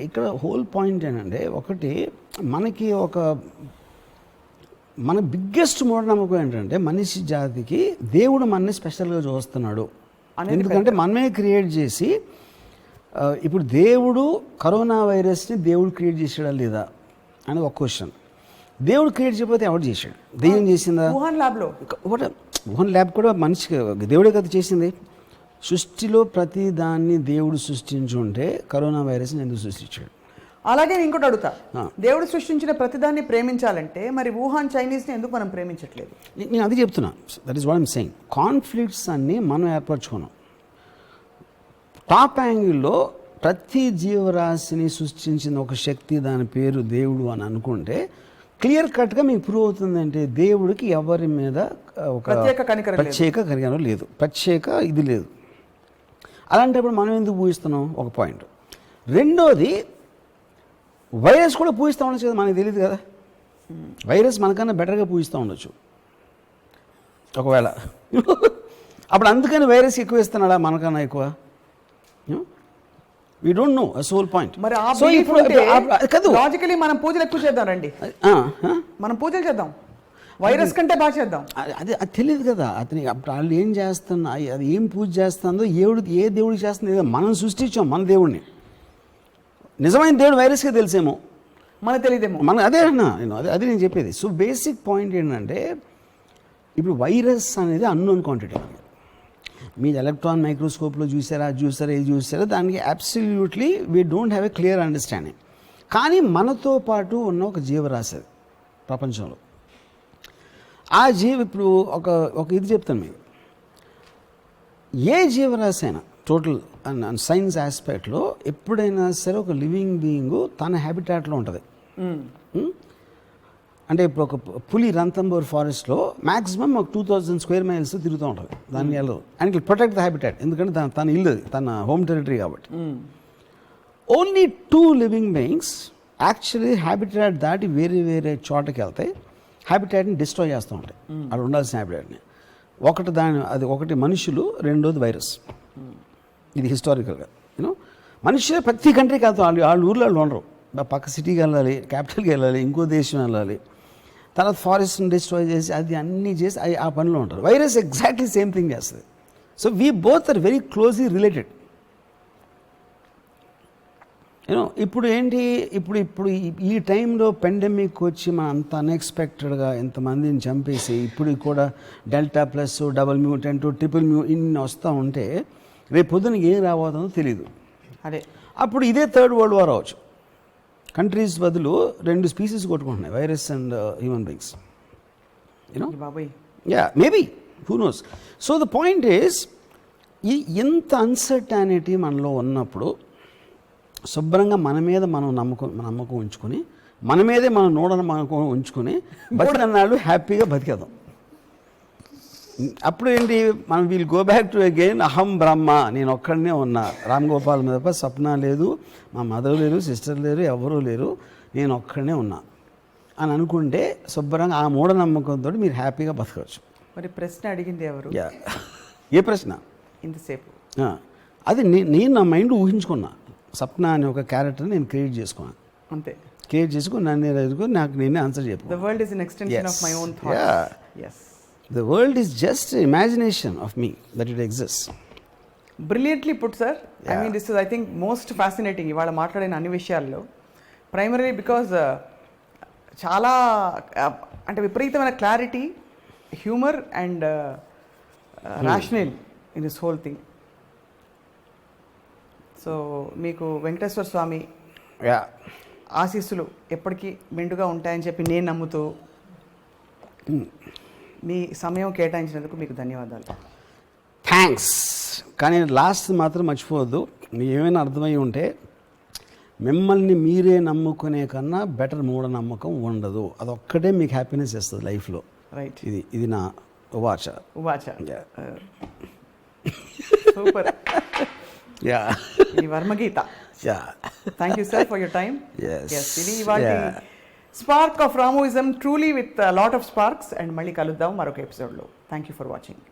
ఇక్కడ హోల్ పాయింట్ ఏంటంటే, ఒకటి మనకి మన బిగ్గెస్ట్ మూఢనమ్మకం ఏంటంటే మనిషి జాతికి దేవుడు మనని స్పెషల్గా చూస్తున్నాడు. ఎందుకంటే మనమే క్రియేట్ చేసి, ఇప్పుడు దేవుడు కరోనా వైరస్ని దేవుడు క్రియేట్ చేసాడా లేదా అని ఒక క్వశ్చన్. దేవుడు క్రియేట్ చేయకపోతే ఎవరు చేశాడు? దెయ్యం చేసిందా? వుహాన్ ల్యాబ్లో. వుహాన్ ల్యాబ్ కూడా మనిషికి దేవుడే కదా చేసింది. సృష్టిలో ప్రతి దాన్ని దేవుడు సృష్టించుంటే కరోనా వైరస్ని ఎందుకు సృష్టించాడు? అలాగే నేను ఇంకోటి అడుగుతా, దేవుడు సృష్టించిన ప్రతిదాన్ని ప్రేమించాలంటే మరి వుహాన్ చైనీస్ని ఎందుకు మనం ప్రేమించట్లేదు? నేను అది చెప్తున్నా. That is what I'm saying. Conflicts అన్నీ మనం ఏర్పరచుకున్నాం. టాప్ యాంగిల్లో ప్రతి జీవరాశిని సృష్టించిన ఒక శక్తి, దాని పేరు దేవుడు అని అనుకుంటే క్లియర్ కట్గా మీకు ప్రూవ్ అవుతుందంటే దేవుడికి ఎవరి మీద ఒక ప్రత్యేక కనికరం లేదు, ప్రత్యేక ఇది లేదు. అలాంటప్పుడు మనం ఎందుకు పూజిస్తున్నాం? ఒక పాయింట్. రెండోది, వైరస్ కూడా పూజిస్తూ ఉండొచ్చు కదా, మనకు తెలియదు కదా. వైరస్ మనకన్నా బెటర్గా పూజిస్తూ ఉండొచ్చు ఒకవేళ. అప్పుడు అందుకని వైరస్ ఎక్కువ ఇస్తున్నాడా మనకన్నా ఎక్కువ? We don't know. That's whole point. మరి లాజికలీ మనం పూజలు ఎక్కువ చేద్దాం రండి, మనం పూజలు చేద్దాం, వైరస్ కంటే బాగా చేద్దాం. అది తెలియదు కదా అతనికి. అప్పుడు వాళ్ళు ఏం చేస్తున్నా, అది ఏం పూజ చేస్తుందో, ఏ దేవుడికి చేస్తుందో మనం సృష్టించాం మన దేవుడిని. నిజమైన దేవుడు వైరస్కే తెలిసేమో, మనకు తెలియదేమో. అదే అన్నా నేను, అది నేను చెప్పేది. సో బేసిక్ పాయింట్ ఏంటంటే ఇప్పుడు వైరస్ అనేది అన్నోన్ క్వాంటిటీ. మీరు ఎలక్ట్రాన్ మైక్రోస్కోప్లో చూసారా, ఇది చూసారా, దానికి absolutely we don't have a clear understanding. కానీ మనతో పాటు ఉన్న ఒక జీవరాశి ప్రపంచంలో, ఆ ఇప్పుడు ఒక ఇది చెప్తాను మీకు. ఏ జీవరాశి అయినా టోటల్ సైన్స్ ఆస్పెక్ట్లో ఎప్పుడైనా సరే ఒక లివింగ్ బీయింగ్ తన హ్యాబిటాట్లో ఉంటుంది. అంటే ఇప్పుడు ఒక పులి రంతంబోర్ ఫారెస్ట్లో మ్యాక్సిమం ఒక 2000 స్క్వేర్ మైల్స్ తిరుగుతూ ఉంటుంది. దాన్ని వెళ్ళదు. అండ్ ప్రొటెక్ట్ ద హ్యాబిటాట్, ఎందుకంటే తన ఇల్లు, తన హోమ్ టెరిటరీ కాబట్టి. Only 2 living beings actually habitat దాటి వేరే చోటకి వెళ్తాయి, హ్యాబిటాట్ని డిస్ట్రాయ్ చేస్తూ ఉంటాయి, అక్కడ ఉండాల్సిన హ్యాబిటాట్ని. ఒకటి మనుషులు, రెండోది వైరస్. ఇది హిస్టారికల్గా మనుషులే ప్రతి కంట్రీకి వెళ్తాం. వాళ్ళ ఊర్లో వాళ్ళు ఉండరు, పక్క సిటీకి వెళ్ళాలి, క్యాపిటల్కి వెళ్ళాలి, ఇంకో దేశం వెళ్ళాలి, తర్వాత ఫారెస్ట్ని డిస్ట్రాయ్ చేసి అది అన్నీ చేసి ఆ పనిలో ఉంటారు. వైరస్ ఎగ్జాక్ట్లీ సేమ్ థింగ్ చేస్తుంది. So we both are very closely related. ఇప్పుడు ఏంటి, ఇప్పుడు ఈ టైంలో పెండమిక్ వచ్చి మనం అంత అన్ఎక్స్పెక్టెడ్గా ఎంతమందిని చంపేసి ఇప్పుడు కూడా delta plus, double mutant, triple ఇన్ని వస్తూ ఉంటే రేపు పొద్దున ఏం రాబోతుందో తెలియదు. అదే అప్పుడు ఇదే థర్డ్ వరల్డ్ వార్ అవ్వచ్చు. కంట్రీస్ బదులు 2 స్పీసీస్ కొట్టుకుంటున్నాయి, virus and human beings. Maybe, who knows. So the point is, ఎంత అన్సర్టానిటీ మనలో ఉన్నప్పుడు శుభ్రంగా మన మీద మనం నమ్మకం ఉంచుకొని, మన మీదే మనం నమ్మకం ఉంచుకొని బతికన్నాళ్ళు హ్యాపీగా బతికేద్దాం. అప్పుడు ఏంటి, మనం we'll go back to again అహం బ్రహ్మ, నేను ఒక్కడనే ఉన్నా, రామ్ గోపాల్ మీద స్వప్న లేదు, మా మదర్ లేరు, సిస్టర్ లేరు, ఎవరూ లేరు, నేను ఒక్కడనే ఉన్నా అని అనుకుంటే శుభ్రంగా ఆ మూఢనమ్మకంతో మీరు హ్యాపీగా బతకవచ్చు. మరి ప్రశ్న అడిగింది ఎవరు? ఏ ప్రశ్న? ఇంతసేపు అది నేను నా మైండ్ ఊహించుకున్నా. సప్న అనే ఒక క్యారెక్టర్ని నేను క్రియేట్ చేసుకున్నాను, అంతే. క్రియేట్ చేసుకుని నన్ను ఎదుర్కొని నాకు నేనే ఆన్సర్ చెప్పాను. The world is an extension of my own thoughts. Yes. The world is just imagination of me that it exists. Brilliantly put, sir. I mean, this is, I think, most fascinating. ఇవాళ మాట్లాడిన అన్ని విషయాల్లో ప్రైమరీ బికాజ్ చాలా అంటే విపరీతమైన clarity, humour and rational in this whole thing. So మీకు వెంకటేశ్వర స్వామి ఆశీస్సులు ఎప్పటికీ మెండుగా ఉంటాయని చెప్పి నేను నమ్ముతూ మీ సమయం కేటాయించినందుకు మీకు ధన్యవాదాలు. థ్యాంక్స్. కానీ లాస్ట్ మాత్రం మర్చిపోవద్దు, మీకు ఏమైనా అర్థమై ఉంటే మిమ్మల్ని మీరే నమ్ముకునే కన్నా బెటర్ మూఢనమ్మకం ఉండదు. అదొక్కటే మీకు హ్యాపీనెస్ ఇస్తుంది లైఫ్లో. రైట్. ఇది నా ఉవాచ. సూపర్. ఇది Varmageetha. Thank you sir for your time. ఇది ఇవాళ spark of Ramuism, truly with lot of sparks. And మళ్ళీ కలుద్దాం మరొక ఎపిసోడ్లో. Thank you for watching.